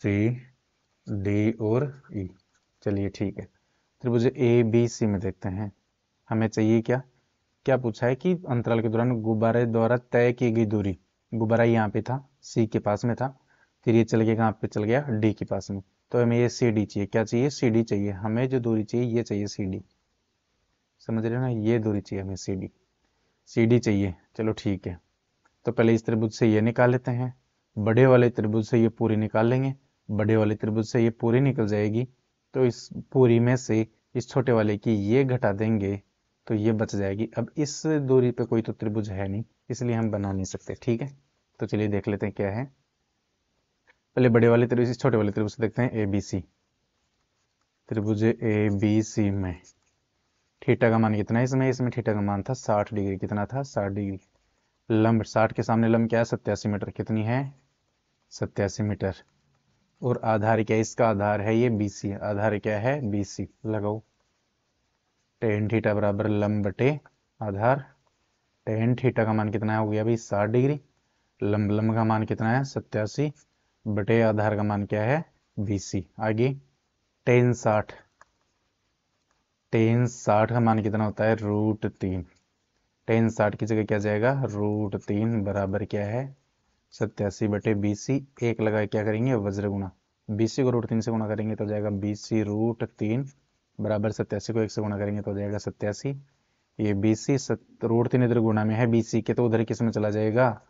सी डी और ई। चलिए ठीक है, त्रिभुज ए बी सी में देखते हैं। हमें चाहिए क्या, क्या पूछा है कि अंतराल के दौरान गुब्बारे द्वारा तय की गई दूरी, गुब्बारा यहाँ पे था, सी के पास में था, फिर ये चल गया कहाँ पे, चल गया डी के पास में, तो हमें ये सी डी चाहिए। क्या चाहिए, सी डी चाहिए, हमें जो दूरी चाहिए ये चाहिए सी डी। समझ रहे हो ना, ये दूरी चाहिए हमें सी डी, सी डी चाहिए। चलो ठीक है, तो पहले इस त्रिभुज से ये निकाल लेते हैं, बड़े वाले त्रिभुज से ये पूरी निकाल लेंगे, बड़े वाले त्रिभुज से ये पूरी निकल जाएगी, तो इस पूरी में से इस छोटे वाले की ये घटा देंगे, तो ये बच जाएगी। अब इस दूरी पे कोई तो त्रिभुज है नहीं, इसलिए हम बना नहीं सकते, ठीक है। तो चलिए देख लेते हैं क्या है, पहले बड़े वाले त्रिभुज इस छोटे वाले त्रिभुज से देखते हैं, ए बी सी, त्रिभुज ए बी सी में थीटा का मान कितना है, इसमें इसमें थीटा का मान था 60 डिग्री, कितना था 60 डिग्री। लंब 60 के सामने लंब क्या है, 87 मीटर, कितनी है 87 मीटर। और आधार क्या है, इसका आधार है ये BC, आधार क्या है BC, लगाओ टेन थीटा बराबर लंब बटे आधार, टेन थीटा का मान कितना हो गया भाई 60 डिग्री, लंब लंब का मान कितना है 87, बटे आधार का मान क्या है BC। आगे टेन 60, टेन 60 का मान कितना होता है √3, टेन 60 की जगह क्या जाएगा √3 बराबर क्या है 87/BC। एक लगा क्या करेंगे वज्र गुणा, BC को √3 से गुणा करेंगे तो जाएगा BC √3 बराबर 87 को 1 से गुणा करेंगे तो जाएगा 87। ये BC √3 इधर गुणा में है BC के, तो उधर किस में चला जाएगा,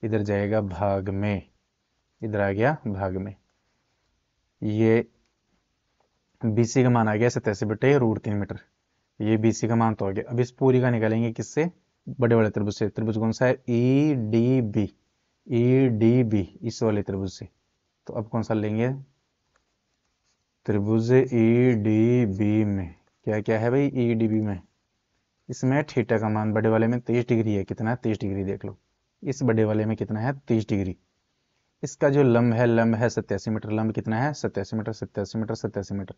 इधर जाएगा भाग में, इधर आ गया भाग में। ये BC का मान आ गया 87/√3 मीटर, ये BC का मान तो आ गया। अब इस पूरी का निकालेंगे किससे, बड़े वाले त्रिभुज से, त्रिभुज कौन सा है EDB, EDB इस वाले त्रिभुज से। तो अब कौन सा लेंगे, त्रिभुज EDB में क्या क्या है भाई, EDB में इसमें थीटा का मान बड़े वाले में 30 डिग्री है, कितना है 30 डिग्री, देख लो इस बड़े वाले में कितना है 30 डिग्री। इसका जो लंब है 87 मीटर, लंब कितना है 87 मीटर, 87 मीटर, 87 मीटर।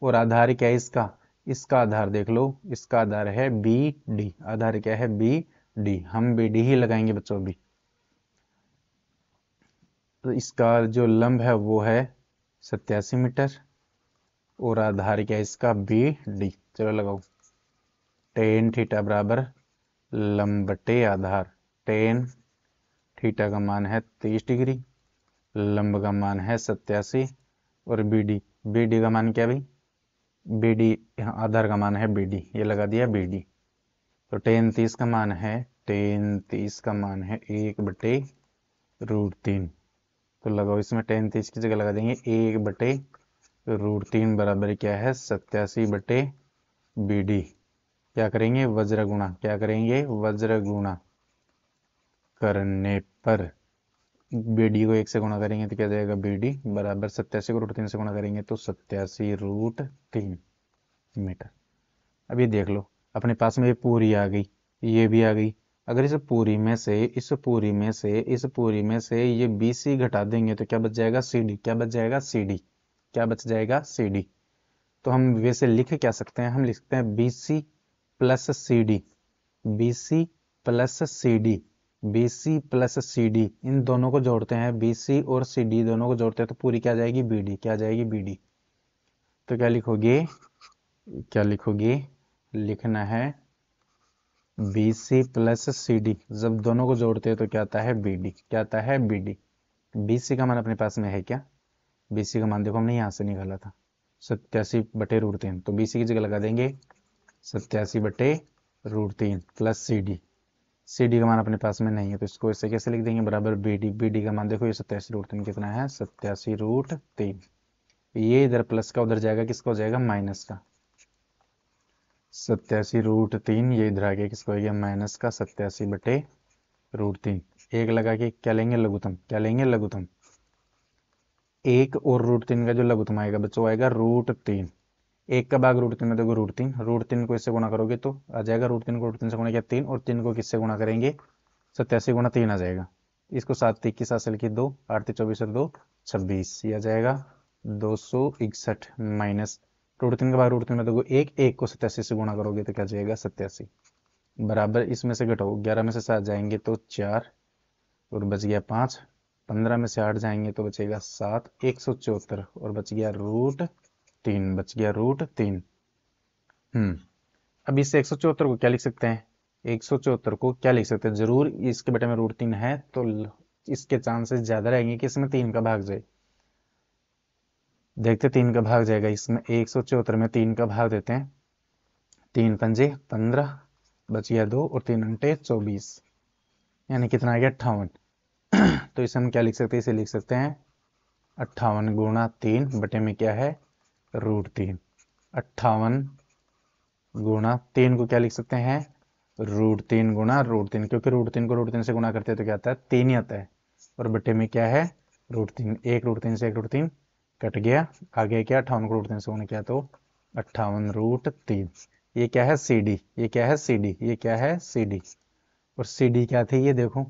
और आधार क्या है इसका, इसका आधार देख लो, इसका आधार है BD, आधार क्या है BD, हम BD ही लगाएंगे बच्चों अभी। तो इसका जो लंब है वो है 87 मीटर, और आधार क्या है इसका BD। चलो लगाओ टेन थीटा बराबर लंब बटे आधार, टेन थीटा का मान है 30 डिग्री, लंब का मान है 87, और BD का मान क्या भाई BD, यहाँ आधार का मान है BD, ये लगा दिया BD। तो टेन 30 का मान है, टेन 30 का मान है 1/√3, तो लगाओ इसमें टेन 30 की जगह लगा देंगे 1/√3 बराबर क्या है 87/BD। क्या करेंगे वज्र गुणा, क्या करेंगे वज्र गुणा करने पर BD को 1 से गुणा करेंगे तो क्या जाएगा BD बराबर 87 को √3 से गुणा करेंगे तो 87√3 मीटर। अब ये देख लो अपने पास में ये पूरी आ गई, ये भी आ गई। अगर इस पूरी में से इस पूरी में से इस पूरी में से ये BC घटा देंगे तो क्या बच जाएगा CD, क्या बच जाएगा CD, क्या बच जाएगा CD। तो हम वैसे लिख क्या सकते हैं, हम लिख सकते हैं BC plus CD, BC plus CD, BC plus CD, इन दोनों को जोड़ते हैं, BC और CD दोनों को जोड़ते हैं तो पूरी क्या जाएगी BD, क्या जाएगी BD। तो क्या लिखोगे, क्या लिखोगे, लिखना है BC प्लस CD, जब दोनों को जोड़ते हैं तो क्या आता है BD, क्या आता है BD। BC का मान अपने पास में है क्या, BC का मान देखो हमने यहाँ से निकाला था 87/√3, तो BC की जगह लगा देंगे 87/√3 प्लस CD का मान अपने पास में नहीं है तो इसको ऐसे कैसे लिख देंगे बराबर BD का मान देखो ये 87/√3 कितना है 87/3, ये इधर प्लस का उधर जाएगा, किसका हो जाएगा माइनस का। 87√3, ये इधर आ गया, किसको हो गया माइनस का 87/√3। एक लगा के क्या लेंगे लघुत्तम, क्या लेंगे लघुत्तम। एक और √3 का जो लघुत्तम आएगा बच्चों आएगा √3। एक का भाग √3 में देखो √3, √3 को इससे गुणा करोगे तो आ जाएगा √3 को √3 से गुणा किया 3, और 3 को किससे गुणा करेंगे 87 × 3 आ जाएगा। इसको 7 3 की 7 से लिखिए 2, 8 3 24 और 2 26, ये आ जाएगा 261 माइनस √3 का भाग √3 में देखो एक को 87 से गुणा करोगे तो क्या जाएगा 87, बराबर इसमें से घटाओ 11 में से 7 जाएंगे तो 4 और बच गया 5, 15 में से 8 जाएंगे तो बचेगा 7, 174 और बच गया √3, बच गया √3। अब इससे 174 को क्या लिख सकते हैं, 174 को क्या लिख सकते हैं, जरूर इसके बेटे में √3 है तो इसके चांसेस ज्यादा रहेंगे कि इसमें 3 का भाग जाए। देखते 3 का भाग जाएगा इसमें, 174 में 3 का भाग देते हैं, 3 पंजे 15, बच गया 2 और 3 अंटे 24, यानी कितना आ गया 58। तो इसे हम क्या लिख सकते हैं, इसे लिख सकते हैं 58 गुणा 3 बटे में क्या है √3। 58 गुणा 3 को क्या लिख सकते हैं √3 गुणा √3, क्योंकि √3 को √3 से गुणा करते हैं तो क्या आता है 3 ही आता है, और बटे में क्या है √3। एक √3 से एक √3 कट गया, आगे क्या 58 को √3 से गुणा किया तो 58 √3। ये क्या है सी डी, ये क्या है सी डी, ये क्या है सी डी। और सी डी क्या थी ये देखो,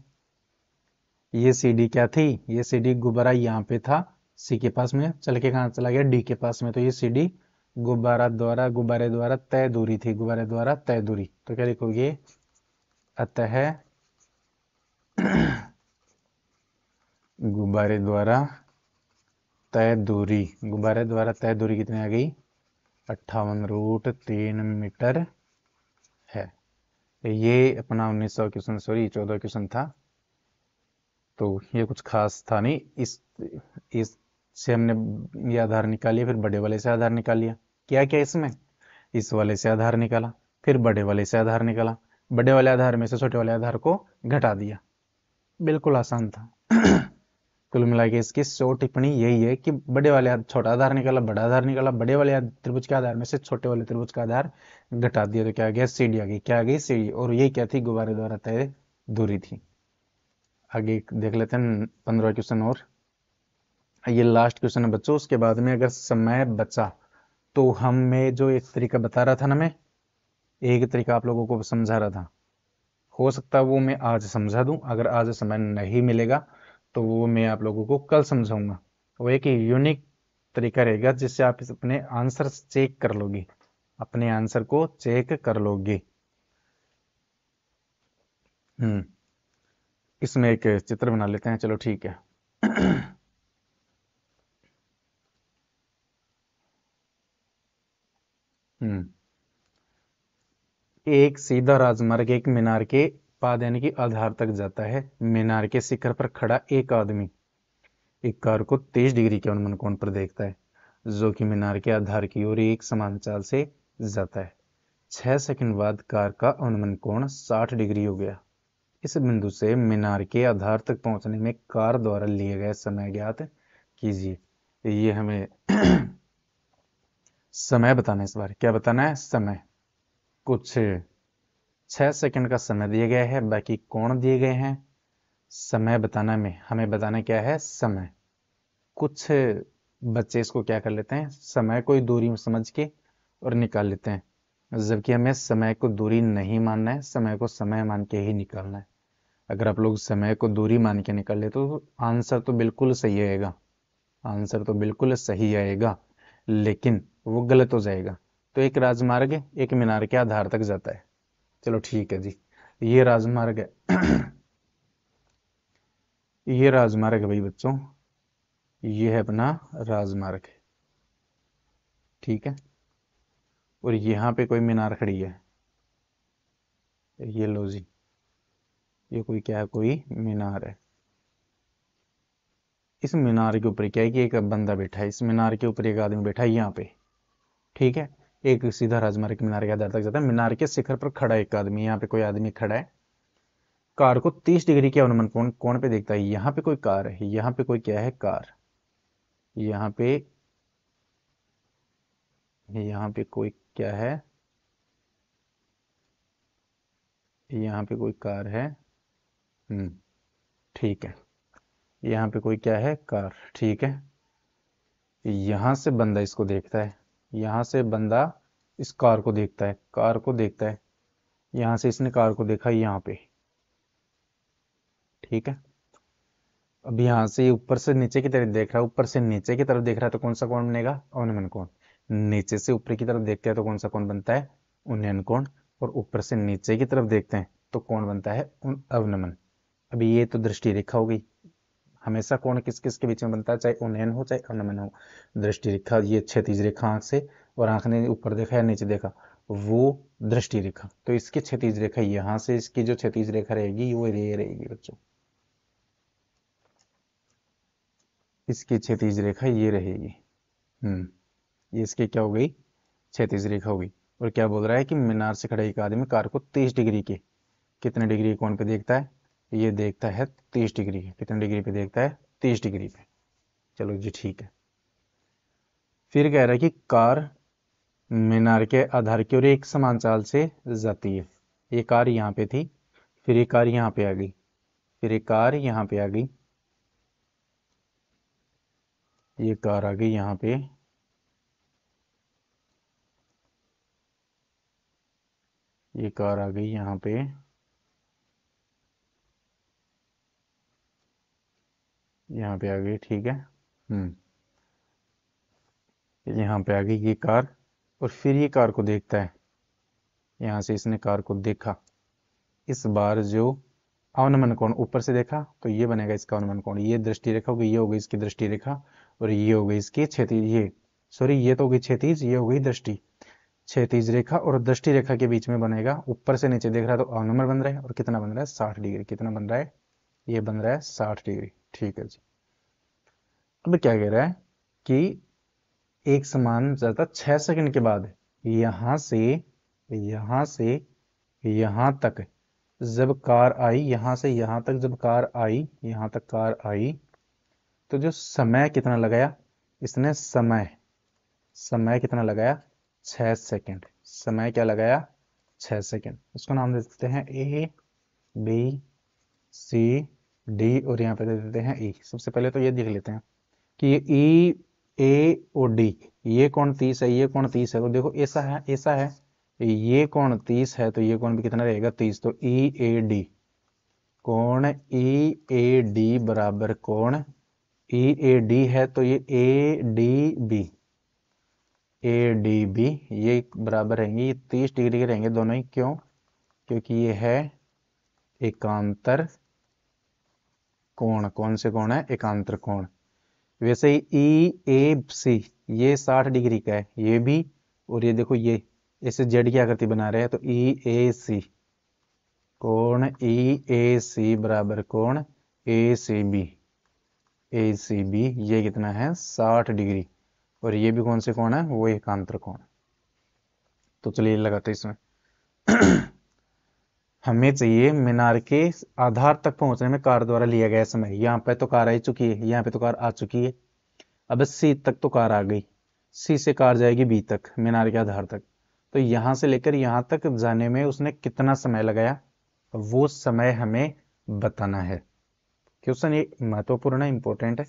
ये सी डी क्या थी, ये सी डी गुब्बारा यहाँ पे था सी के पास में, चल के कहाँ चला गया डी के पास में, तो ये सी डी गुब्बारे द्वारा तय दूरी थी, गुब्बारे द्वारा तय दूरी। तो क्या लिखोगे अतः गुब्बारे द्वारा तय दूरी, गुब्बारे द्वारा तय दूरी कितनी आ गई 58 √3 मीटर है। ये अपना 1900 क्वेश्चन, सॉरी 14 क्वेश्चन था, तो ये कुछ खास था नहीं। इससे हमने ये आधार निकालिए, फिर बड़े वाले से आधार निकाल लिया। क्या क्या इसमें, इस वाले से आधार निकाला, फिर बड़े वाले से आधार निकाला, बड़े वाले आधार में से छोटे वाले आधार को घटा दिया, बिल्कुल आसान था। कुल मिला के इसकी शॉर्ट टिप्पणी यही है कि बड़े वाले छोटा आधार निकाला, बड़ा आधार निकाला, बड़े वाले त्रिभुज के आधार में से छोटे वाले त्रिभुज का आधार घटा दिया तो क्या आ गया सीडी आ गई, क्या आ गई सीडी। और ये क्या थी गुब्बारे द्वारा तय दूरी थी। आगे देख लेते हैं 15 क्वेश्चन और, ये लास्ट क्वेश्चन है बच्चों। उसके बाद में अगर समय बचा तो हमें जो एक तरीका बता रहा था ना, मैं एक तरीका आप लोगों को समझा रहा था, हो सकता है वो मैं आज समझा दूं, अगर आज समय नहीं मिलेगा तो वो मैं आप लोगों को कल समझाऊंगा। वो एक यूनिक तरीका रहेगा जिससे आप अपने आंसर चेक कर लोगे, अपने आंसर को चेक कर लोगे। इसमें एक चित्र बना लेते हैं, चलो ठीक है। एक सीधा राजमार्ग एक मीनार के पाद यानी कि आधार तक जाता है। मीनार के शिखर पर खड़ा एक आदमी एक कार को 30 डिग्री के अनुमान कोण पर देखता है, जो कि मीनार के आधार की ओर एक समान चाल से जाता है। 6 सेकंड बाद कार का अनुमान कोण 60 डिग्री हो गया। इस बिंदु से मीनार के आधार तक पहुंचने में कार द्वारा लिए गए समय ज्ञात कीजिए। ये हमें समय बताना है, इस बार क्या बताना है समय। कुछ 6 सेकंड का समय दिया गया है, बाकी कोण दिए गए हैं। समय बताना में हमें बताना क्या है समय। कुछ बच्चे इसको क्या कर लेते हैं, समय को दूरी समझ के और निकाल लेते हैं, जबकि हमें समय को दूरी नहीं मानना है, समय को समय मान के ही निकालना है। अगर आप लोग समय को दूरी मान के निकाल ले तो आंसर तो बिल्कुल सही आएगा, आंसर तो बिल्कुल सही आएगा, लेकिन वो गलत हो जाएगा। तो एक राजमार्ग एक मीनार के आधार तक जाता है, चलो ठीक है जी, ये राजमार्ग है। ये राजमार्ग है भाई बच्चों, ये है अपना राजमार्ग, ठीक है। और यहाँ पे कोई मीनार खड़ी है, ये लो जी, ये कोई क्या है, कोई मीनार है। इस मीनार के ऊपर क्या है कि एक बंदा बैठा है, इस मीनार के ऊपर एक आदमी बैठा है यहाँ पे, ठीक है। एक सीधा राजमार्ग मीनार के आधार तक जाता है, मीनार के शिखर पर खड़ा एक आदमी, यहाँ पे कोई आदमी खड़ा है, कार को 30 डिग्री के अनुमान कोण पे देखता है। यहाँ पे कोई कार है, यहाँ पे कोई क्या है कार, यहाँ पे कोई क्या है यहाँ पे कोई कार है। ठीक है। यहाँ पे कोई क्या है, कार, ठीक है। यहाँ से बंदा इसको देखता है, यहाँ से बंदा इस कार को देखता है, कार को देखता है। यहाँ से इसने कार को देखा यहाँ पे, ठीक है। अब यहाँ से ऊपर से नीचे की तरफ देख रहा है, ऊपर से नीचे की तरफ देख रहा है, तो कौन सा कोण बनेगा, अवनमन कोण। नीचे से ऊपर की तरफ देखते हैं तो कौन सा कोण बनता है, उन्नयन कोण। और ऊपर से नीचे की तरफ देखते हैं तो कोण बनता है अवनमन। अभी ये तो दृष्टि रेखा हो गई। हमेशा कोण किस किस के बीच में बनता है, चाहे उन्नयन हो चाहे अवनमन हो। दृष्टि रेखा, ये क्षैतिज रेखा आंख से, और आंख ने ऊपर देखा या नीचे देखा, वो दृष्टि रेखा। तो इसकी क्षैतिज रेखा यहाँ से, इसकी जो क्षैतिज रेखा रहेगी वो ये रहेगी बच्चों, इसकी क्षैतिज रेखा ये रहेगी। ये इसकी क्या हो गई, क्षैतिज रेखा हो गई। और क्या बोल रहा है कि मीनार से खड़ा एक आदमी कार को 30 डिग्री के, कितने डिग्री कोण पे देखता है, ये देखता है 30 डिग्री। कितने डिग्री पे देखता है, 30 डिग्री पे। चलो जी ठीक है। फिर कह रहा है कि कार मीनार के आधार की ओर एक समान चाल से जाती है। ये कार यहाँ पे थी, फिर ये कार यहाँ पे आ गई, फिर ये कार यहाँ पे आ गई, ये कार आ गई यहाँ पे, ये कार आ गई यहाँ पे, यहाँ पे आ गई, ठीक है। यहाँ पे आ गई ये कार, और फिर ये कार को देखता है। यहाँ से इसने कार को देखा, इस बार जो अवनमन कोण ऊपर से देखा तो ये बनेगा इसका अवनमन कोण। ये दृष्टि रेखा होगी, ये हो गई इसकी दृष्टि रेखा, और ये हो गई इसकी क्षैतिज, ये सॉरी ये तो हो गई क्षैतिज, ये हो गई दृष्टि। क्षैतिज रेखा और दृष्टि रेखा के बीच में बनेगा, ऊपर से नीचे देख रहा है तो अवनमन बन रहा है। और कितना बन रहा है, 60 डिग्री। कितना बन रहा है, ये बन रहा है 60 डिग्री, ठीक है जी। अब क्या कह रहा है कि एक समान जाता 6 सेकंड के बाद, यहां से यहां से यहां तक जब कार आई, यहां से यहां तक जब कार आई, यहां तक कार आई, तो जो समय कितना लगाया इसने, समय समय कितना लगाया, 6 सेकंड। समय क्या लगाया, 6 सेकंड। इसको नाम दे देते हैं ए, बी, सी, डी, और यहाँ पे दे देते हैं ई। सबसे पहले तो ये देख लेते हैं कि ये ई, ए और डी, ये कौन 30 है, ये कौन 30 है। तो देखो ऐसा है, ऐसा है, ये कौन 30 है तो ये कौन भी कितना रहेगा, 30। तो ई ए डी, कौन ई ए डी बराबर कौन ई ए डी है, तो ये A D B, A D B ये बराबर रहेंगे, ये 30 डिग्री के रहेंगे दोनों ही। क्यों, क्योंकि ये है एकांतर कोण। कौन से कोण है, एकांतर कोण। वैसे ही ई ए सी ये 60 डिग्री का है, ये भी। और ये देखो ये इसे जेड की आकृति बना रहे हैं, तो ई ए सी, कोण ई ए सी बराबर कोण ए सी बी, ए सी बी ये कितना है, 60 डिग्री। और ये भी कौन से कोण है, वो एकांतर कोण। तो चलिए लगाते इसमें। हमें चाहिए मीनार के आधार तक पहुंचने में कार द्वारा लिया गया समय। यहाँ पे तो कार आ चुकी है, यहाँ पे तो कार आ चुकी है। अब सी तक तो कार आ गई, सी से कार जाएगी बी तक, मीनार के आधार तक। तो यहां से लेकर यहां तक जाने में उसने कितना समय लगाया, वो समय हमें बताना है। क्वेश्चन ये महत्वपूर्ण है, इंपॉर्टेंट है।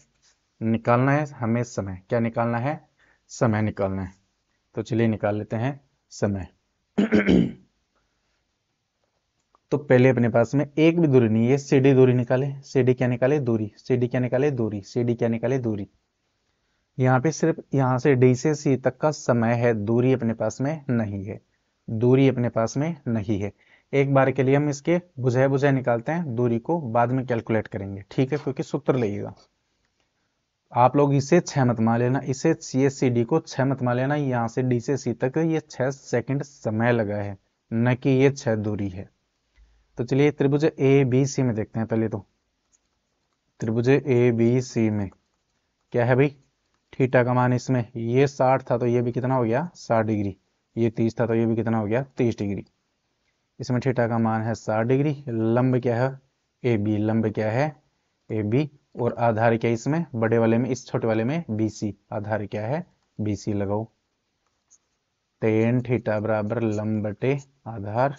निकालना है हमें समय, क्या निकालना है, समय निकालना है। तो चलिए निकाल लेते हैं समय। तो पहले अपने पास में एक भी दूरी नहीं है, सीडी दूरी निकाले। सीडी क्या निकाले, दूरी। सीडी क्या निकाले, दूरी। सीडी क्या निकाले, दूरी। यहाँ पे सिर्फ यहाँ से डी से सी तक का समय है, दूरी अपने पास में नहीं है, दूरी अपने पास में नहीं है। एक बार के लिए हम इसके बुझाए बुझाए निकालते हैं, दूरी को बाद में कैलकुलेट करेंगे, ठीक है, क्योंकि सूत्र लगेगा। आप लोग इसे 6 मत मान लेना, इसे सी एस सी डी को 6 मत मान लेना। यहाँ से डी से सी तक ये 6 सेकंड समय लगा है, न कि ये 6 दूरी है। तो चलिए त्रिभुज ए बी सी में देखते हैं पहले तो। त्रिभुज ए बी सी में क्या है भाई, थीटा का मान इसमें ये 60 था तो ये भी कितना हो गया, 60 डिग्री। ये 30 था तो ये भी कितना हो गया, 30 डिग्री। इसमें थीटा का मान है 60 डिग्री। लंब क्या है, ए बी, लंब क्या है, ए बी। और आधार क्या है इसमें, बड़े वाले में, इस छोटे वाले में बी सी, आधार क्या है, बी सी लगाओ। टेन थीटा बराबर लंब बटे आधार,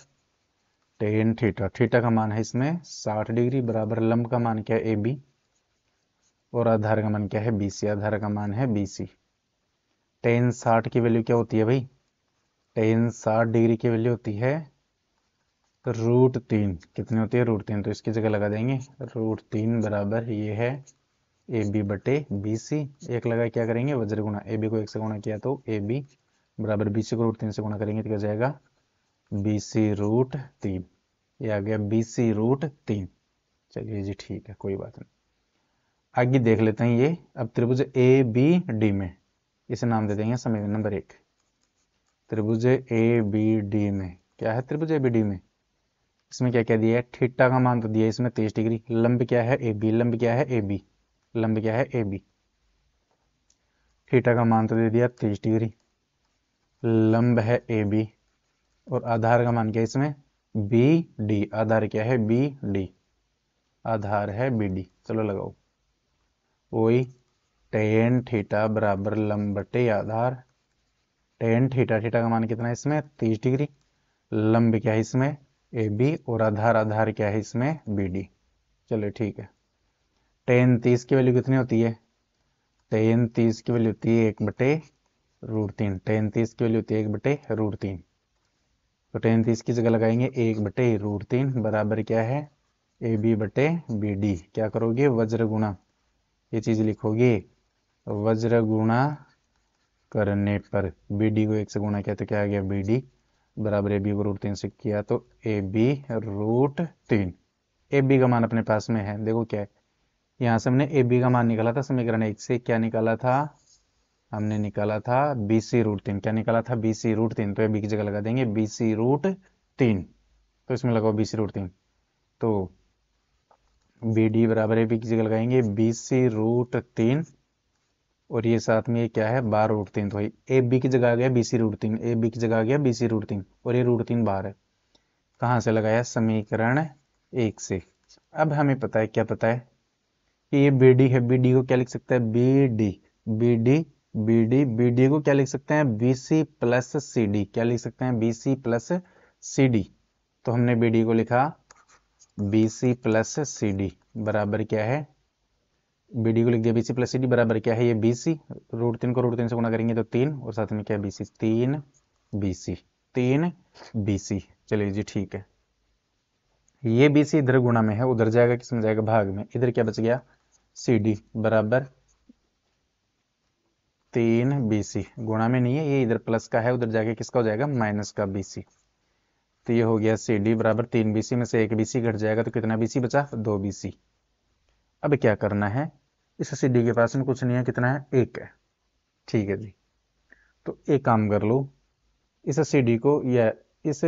टेन थीटा, थीटा का मान है इसमें 60 डिग्री, बराबर लंब का मान क्या है ए बी, और आधार का मान क्या है बी सी, आधार का मान है बी सी। टेन 60 की वैल्यू क्या होती है भाई, टेन 60 डिग्री की वैल्यू होती है √3। कितनी होती है √3, तो इसकी जगह लगा देंगे √3 बराबर ये है ए बी बटे बी सी। एक लगा क्या करेंगे वज्र गुणा, ए बी को 1 से गुणा किया तो ए बी बराबर बी सी को √3 से गुणा करेंगे तो क्या जाएगा बी सी √3। ये आ गया बी सी √3। चलिए जी ठीक है, कोई बात नहीं। आगे देख लेते हैं ये। अब त्रिभुज ए बी डी में, इसे नाम दे देंगे समीकरण नंबर 1। त्रिभुज ए बी डी में क्या है, त्रिभुज ए बी डी में इसमें क्या क्या दिया है, थीटा का मान तो दिया है इसमें 23 डिग्री, लंब क्या है ए बी, लंब क्या है ए बी, लंब क्या है ए बी, थीटा का मान तो दे दिया 23 डिग्री, लंब है ए बी, और आधार का मान क्या है इसमें बी डी, आधार क्या है बी डी, आधार है बी डी। चलो लगाओ, वही टेन थीटा बराबर लंब बटे आधार। टेन थीटा, थीटा का मान कितना है इसमें 30 डिग्री, लंब क्या है इसमें ए बी, और आधार, आधार क्या है इसमें बी डी। चलो ठीक है। टेन 30 की वैल्यू कितनी होती है, टेन 30 की वैल्यू होती है 1/√3। टेन 30 की वैल्यू होती है 1/√3। तो टेन 30 की जगह लगाएंगे 1/√3 बराबर क्या है ए बी बटे बी डी। क्या करोगे वज्र गुणा, ये चीज लिखोगे वज्र गुणा करने पर बी डी को 1 से गुणा किया तो क्या आ गया बी डी बराबर ए बी को √3 से किया तो ए बी √3। ए बी का मान अपने पास में है, देखो क्या है, यहाँ से हमने ए बी का मान निकाला था समीकरण 1 से, क्या निकाला था हमने निकाला था बी सी √3। क्या निकाला था बी सी √3, तो ए बी की जगह लगा देंगे बी सी √3। तो इसमें लगाओ बी सी √3, तो बी डी बराबर ए बी की जगह लगाएंगे बी सी √3, और ये साथ में ये क्या है 12√3। तो ए बी की जगह आ गया बी सी √3, ए बी की जगह आ गया बी सी √3, और ये √3 बाहर है। कहाँ से लगाया समीकरण 1 से। अब हमें पता है, क्या पता है कि ये बी डी है, बी डी को क्या लिख सकते हैं B D, B D, B D, B D को क्या लिख सकते हैं B C plus C D, क्या लिख सकते हैं B C plus C D. तो हमने बी डी को लिखा B C plus C D बराबर क्या है, बी डी को लिख दिया B C plus C D बराबर क्या है ये बी सी, √3 को √3 से गुणा करेंगे तो 3, और साथ में क्या है B C, 3 B C, 3 B C. चलिए जी ठीक है। ये बी सी इधर गुणा में है, उधर जाएगा किसमें जाएगा भाग में, इधर क्या बच गया सी डी बराबर 3 बी सी, गुणा में नहीं है ये, इधर प्लस का है, उधर जाके किसका हो जाएगा माइनस का बी सी। तो ये हो गया सी डी बराबर 3 बी सी में से 1 बी सी घट जाएगा तो कितना बी सी बचा 2 बी सी। अब क्या करना है, इस सी डी के पास में कुछ नहीं है, कितना है 1 है, ठीक है जी। तो एक काम कर लो, इस सी डी को या इस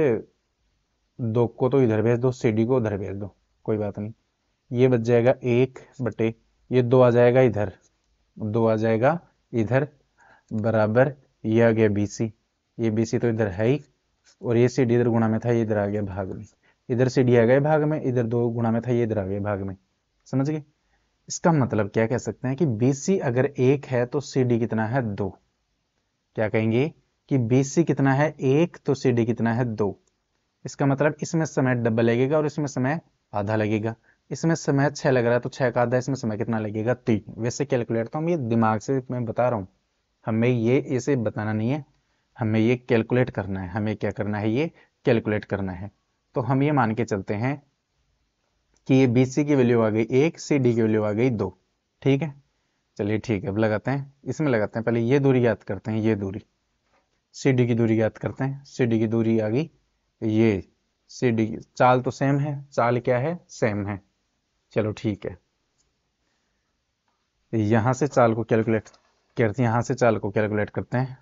2 को तो इधर भेज दो, सी डी को उधर भेज दो, कोई बात नहीं। ये बच जाएगा 1 बटे, ये 2 आ जाएगा इधर, 2 आ जाएगा इधर बराबर ये आ गया बी सी, ये बी सी तो इधर है ही, और ये सी डी इधर गुणा में था, ये इधर आ गया भाग में, इधर सी डी आ गया भाग में, इधर 2 गुणा में था, ये इधर आ गया भाग में। समझ गए। इसका मतलब क्या कह सकते हैं कि बी सी अगर 1 है तो सी डी कितना है 2। क्या कहेंगे कि बी सी कितना है 1 तो सी डी कितना है 2। इसका मतलब इसमें समय डबल लगेगा और इसमें समय आधा लगेगा। इसमें समय 6 लग रहा है तो 6 का आधा, इसमें समय कितना लगेगा 3। वैसे कैलकुलेट तो हम ये दिमाग से मैं बता रहा हूँ, हमें ये इसे बताना नहीं है, हमें ये कैलकुलेट करना है। हमें क्या करना है ये कैलकुलेट करना है। तो हम ये मान के चलते हैं कि ये बी सी की वैल्यू आ गई 1, सी डी की वैल्यू आ गई 2। ठीक है, चलिए ठीक है। अब लगाते हैं, इसमें लगाते हैं, पहले ये दूरी याद करते हैं, ये दूरी सी डी की दूरी याद करते हैं। सी डी की दूरी आ गई ये, सी डी की चाल तो सेम है, चाल क्या है सेम है। चलो ठीक है, यहां से चाल को कैलकुलेट करते हैं, यहां से चाल को कैलकुलेट करते हैं।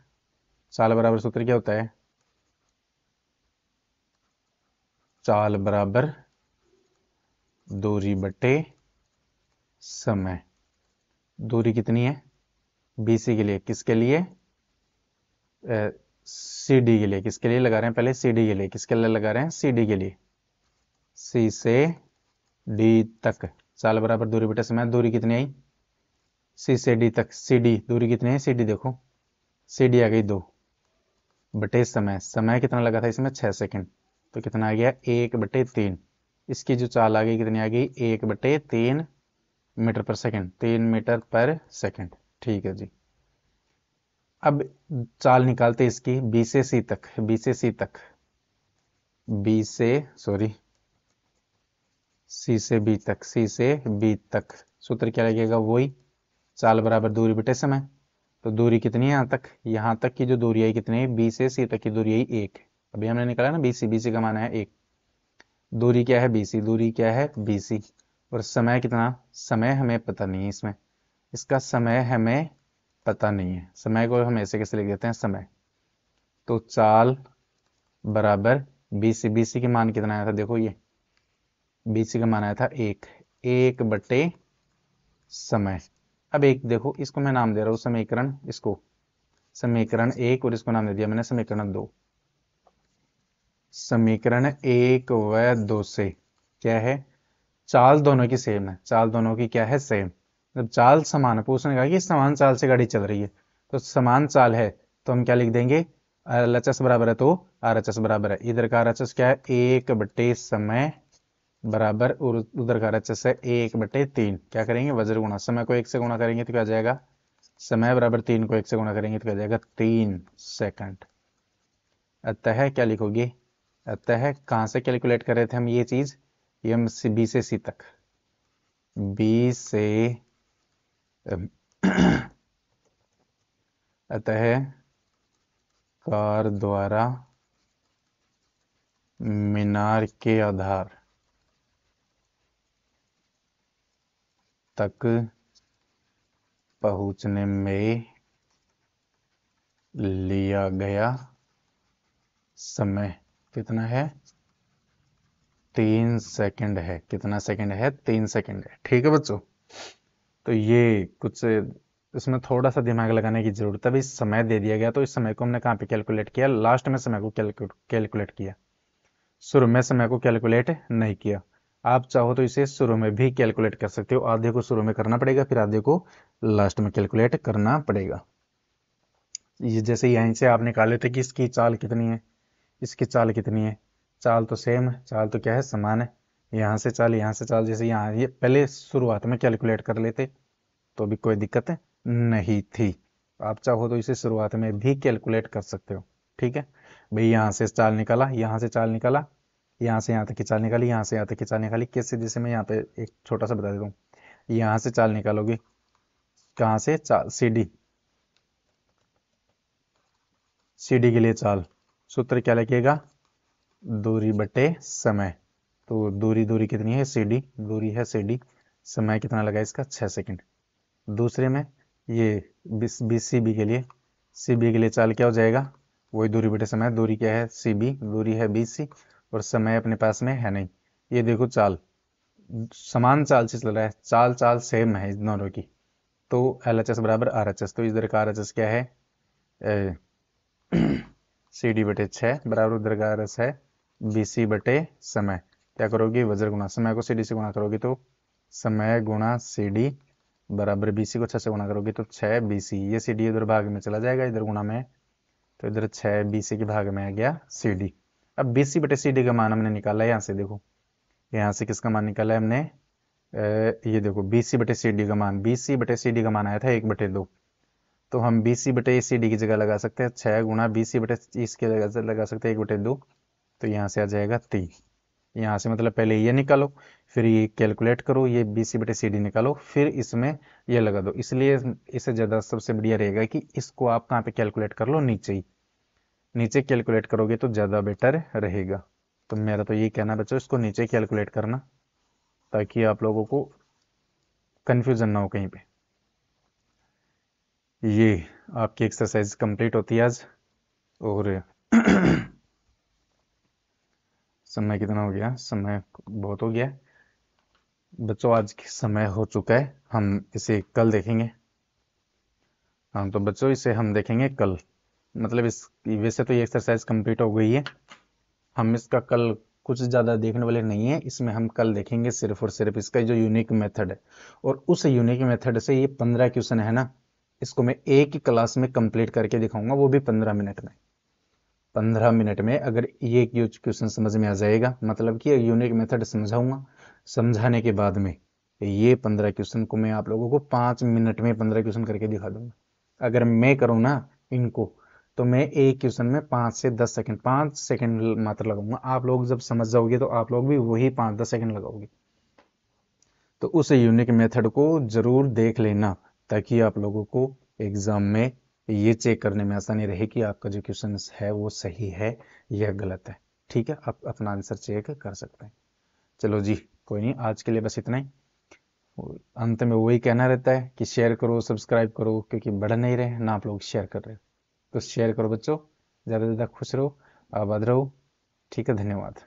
चाल बराबर सूत्र क्या होता है, चाल बराबर दूरी बटे समय। दूरी कितनी है बीसी के लिए, किसके लिए सी डी के लिए, किसके लिए लगा रहे हैं पहले सी डी के लिए, किसके लिए लगा रहे हैं सी डी के लिए, सी से डी तक। चाल बराबर दूरी बटे समय, दूरी कितनी आई सी से डी तक, सी डी दूरी कितनी है सी डी देखो, सी डी आ गई 2 बटे समय, समय कितना लगा था इसमें 6 सेकंड। तो कितना आ गया 1/3। इसकी जो चाल आ गई कितनी आ गई 1/3 मीटर पर सेकंड, 3 मीटर पर सेकंड। ठीक है जी। अब चाल निकालते इसकी बी से सी तक, बी से सी तक, बी से सॉरी सी से बी तक, सी से बी तक। सूत्र क्या लगेगा, वही चाल बराबर दूरी बटे समय। तो दूरी कितनी है यहाँ तक, यहाँ तक की जो दूरी आई कितनी है, बी से सी तक की दूरी आई 1। अभी हमने निकाला ना बीसी, बीसी का मान है 1। दूरी क्या है बीसी, दूरी क्या है बीसी। और समय कितना, समय हमें पता नहीं है इसमें, इसका समय हमें पता नहीं है। समय को हम ऐसे कैसे लिख देते हैं समय। तो चाल बराबर बीसी, बीसी के मान कितना आया था देखो, ये बीसी का मान आया था 1, 1/, समय। अब एक देखो, इसको मैं नाम दे रहा हूं समीकरण, इसको समीकरण 1 और इसको नाम दे दिया मैंने समीकरण 2। समीकरण 1 व 2 से क्या है, चाल दोनों की सेम है, चाल दोनों की क्या है सेम। जब चाल समान है, पूछने का कि समान चाल से गाड़ी चल रही है, तो समान चाल है तो हम क्या लिख देंगे, LHS बराबर है तो RHS बराबर है। इधर का RHS क्या है 1/, समय बराबर, और उधर का RHS है 1/3। क्या करेंगे वज्र गुणा, समय को 1 से गुणा करेंगे तो क्या आ जाएगा, समय बराबर 3 को 1 से गुणा करेंगे तो क्या आ जाएगा 3 सेकंड। अतः क्या लिखोगे, अतः कहां से कैलकुलेट कर रहे थे हम ये चीज, ये हम बी से सी तक, बी से अतः कार द्वारा मीनार के आधार तक पहुंचने में लिया गया समय कितना है, 3 सेकंड है। कितना सेकंड है, 3 सेकंड है। ठीक है बच्चों, तो ये कुछ इसमें थोड़ा सा दिमाग लगाने की जरूरत है। भाई समय दे दिया गया तो इस समय को हमने कहाँ पे कैलकुलेट किया, लास्ट में समय को कैलकुलेट किया, शुरू में समय को कैलकुलेट नहीं किया। आप चाहो तो इसे शुरू में भी कैलकुलेट कर सकते हो, आधे को शुरू में करना पड़ेगा फिर आधे को लास्ट में कैलकुलेट करना पड़ेगा। ये जैसे यहीं से आप निकाले थे कि इसकी चाल कितनी है, इसकी चाल कितनी है, चाल तो सेम है, चाल तो क्या है समान है। यहाँ से चाल, यहाँ से चाल, जैसे यहाँ ये पहले शुरुआत में कैलकुलेट कर लेते तो भी कोई दिक्कत नहीं थी। आप चाहो तो इसे शुरुआत में भी कैलकुलेट कर सकते हो। ठीक है भाई, यहाँ से चाल निकाला, यहाँ से चाल निकाला, यहाँ से यहाँ तक की चाल निकाली, यहाँ से यहाँ तक की चाल निकाली। कैसे, जैसे मैं यहाँ पे एक छोटा सा बता देता हूँ, यहाँ से चाल निकालोगे, कहाँ से चाल, CD, CD के लिए चाल, सूत्र क्या लगेगा, दूरी बटे समय। तो दूरी, दूरी कितनी है CD, दूरी है CD, समय कितना लगा इसका 6 सेकंड। दूसरे में ये BCB के लिए, CB के लिए चाल क्या हो जाएगा, वही दूरी बटे समय। दूरी क्या है CB, दूरी है BC, और समय अपने पास में है नहीं। ये देखो चाल समान चाल से चल रहा है, चाल चाल सेम है इन दोनों की। तो LHS बराबर RHS, तो इधर का RHS क्या है CD/6 बराबर उधर का RHS है BC/, समय। क्या करोगे वज्र गुणा, समय को CD से गुणा करोगे तो समय गुणा CD बराबर BC को 6 से गुणा करोगे तो 6 BC। ये CD इधर भाग में चला जाएगा, इधर गुणा में, तो इधर 6 BC के भाग में आ गया CD। अब BC/CD का मान हमने निकाला है, यहाँ से देखो, यहाँ से किसका मान निकाला है हमने, ये देखो BC/CD का मान, BC/CD का मान आया था 1/2। तो हम BC/CD की जगह लगा सकते हैं 6 गुणा BC/30 की जगह लगा सकते हैं 1/2। तो यहाँ से आ जाएगा 3। यहाँ से मतलब पहले ये निकालो, फिर ये कैलकुलेट करो, ये BC/CD निकालो, फिर इसमें ये लगा दो। इसलिए इससे ज़्यादा सबसे बढ़िया रहेगा कि इसको आप कहाँ पे कैलकुलेट कर लो, नीचे ही, नीचे कैलकुलेट करोगे तो ज़्यादा बेटर रहेगा। तो मेरा तो ये कहना बच्चों, इसको नीचे कैलकुलेट करना, ताकि आप लोगों को कन्फ्यूज़न ना हो कहीं पे। ये आपकी एक्सरसाइज कंप्लीट होती है आज। और समय कितना हो गया, समय बहुत हो गया बच्चों, आज समय हो चुका है, हम इसे कल देखेंगे। हाँ तो बच्चों इसे हम देखेंगे कल, मतलब इस वैसे तो ये एक्सरसाइज कंप्लीट हो गई है, हम इसका कल कुछ ज़्यादा देखने वाले नहीं है। इसमें हम कल देखेंगे सिर्फ और सिर्फ इसका जो यूनिक मेथड है, और उस यूनिक मेथड से ये 15 क्वेश्चन है ना, इसको मैं एक ही क्लास में कंप्लीट करके दिखाऊंगा, वो भी 15 मिनट में। 15 मिनट में अगर ये क्वेश्चन समझ में आ जाएगा, मतलब कि यूनिक मेथड समझाऊंगा, समझाने के बाद में ये 15 क्वेश्चन को मैं आप लोगों को 5 मिनट में 15 क्वेश्चन करके दिखा दूंगा। अगर मैं करूँ ना इनको, तो मैं एक क्वेश्चन में 5 से 10 सेकंड, 5 सेकंड मात्र लगाऊंगा। आप लोग जब समझ जाओगे तो आप लोग भी वही 5-10 सेकंड लगाओगे। तो उस यूनिक मेथड को जरूर देख लेना, ताकि आप लोगों को एग्जाम में ये चेक करने में आसानी रहे कि आपका जो क्वेश्चन है वो सही है या गलत है। ठीक है, आप अपना आंसर चेक कर सकते हैं। चलो जी, कोई नहीं, आज के लिए बस इतना ही। अंत में वही कहना रहता है कि शेयर करो, सब्सक्राइब करो, क्योंकि बढ़ नहीं रहे ना आप लोग शेयर कर रहे हो। तो शेयर करो बच्चों, ज़्यादा से ज़्यादा खुश रहो, आबाद रहो। ठीक है, धन्यवाद।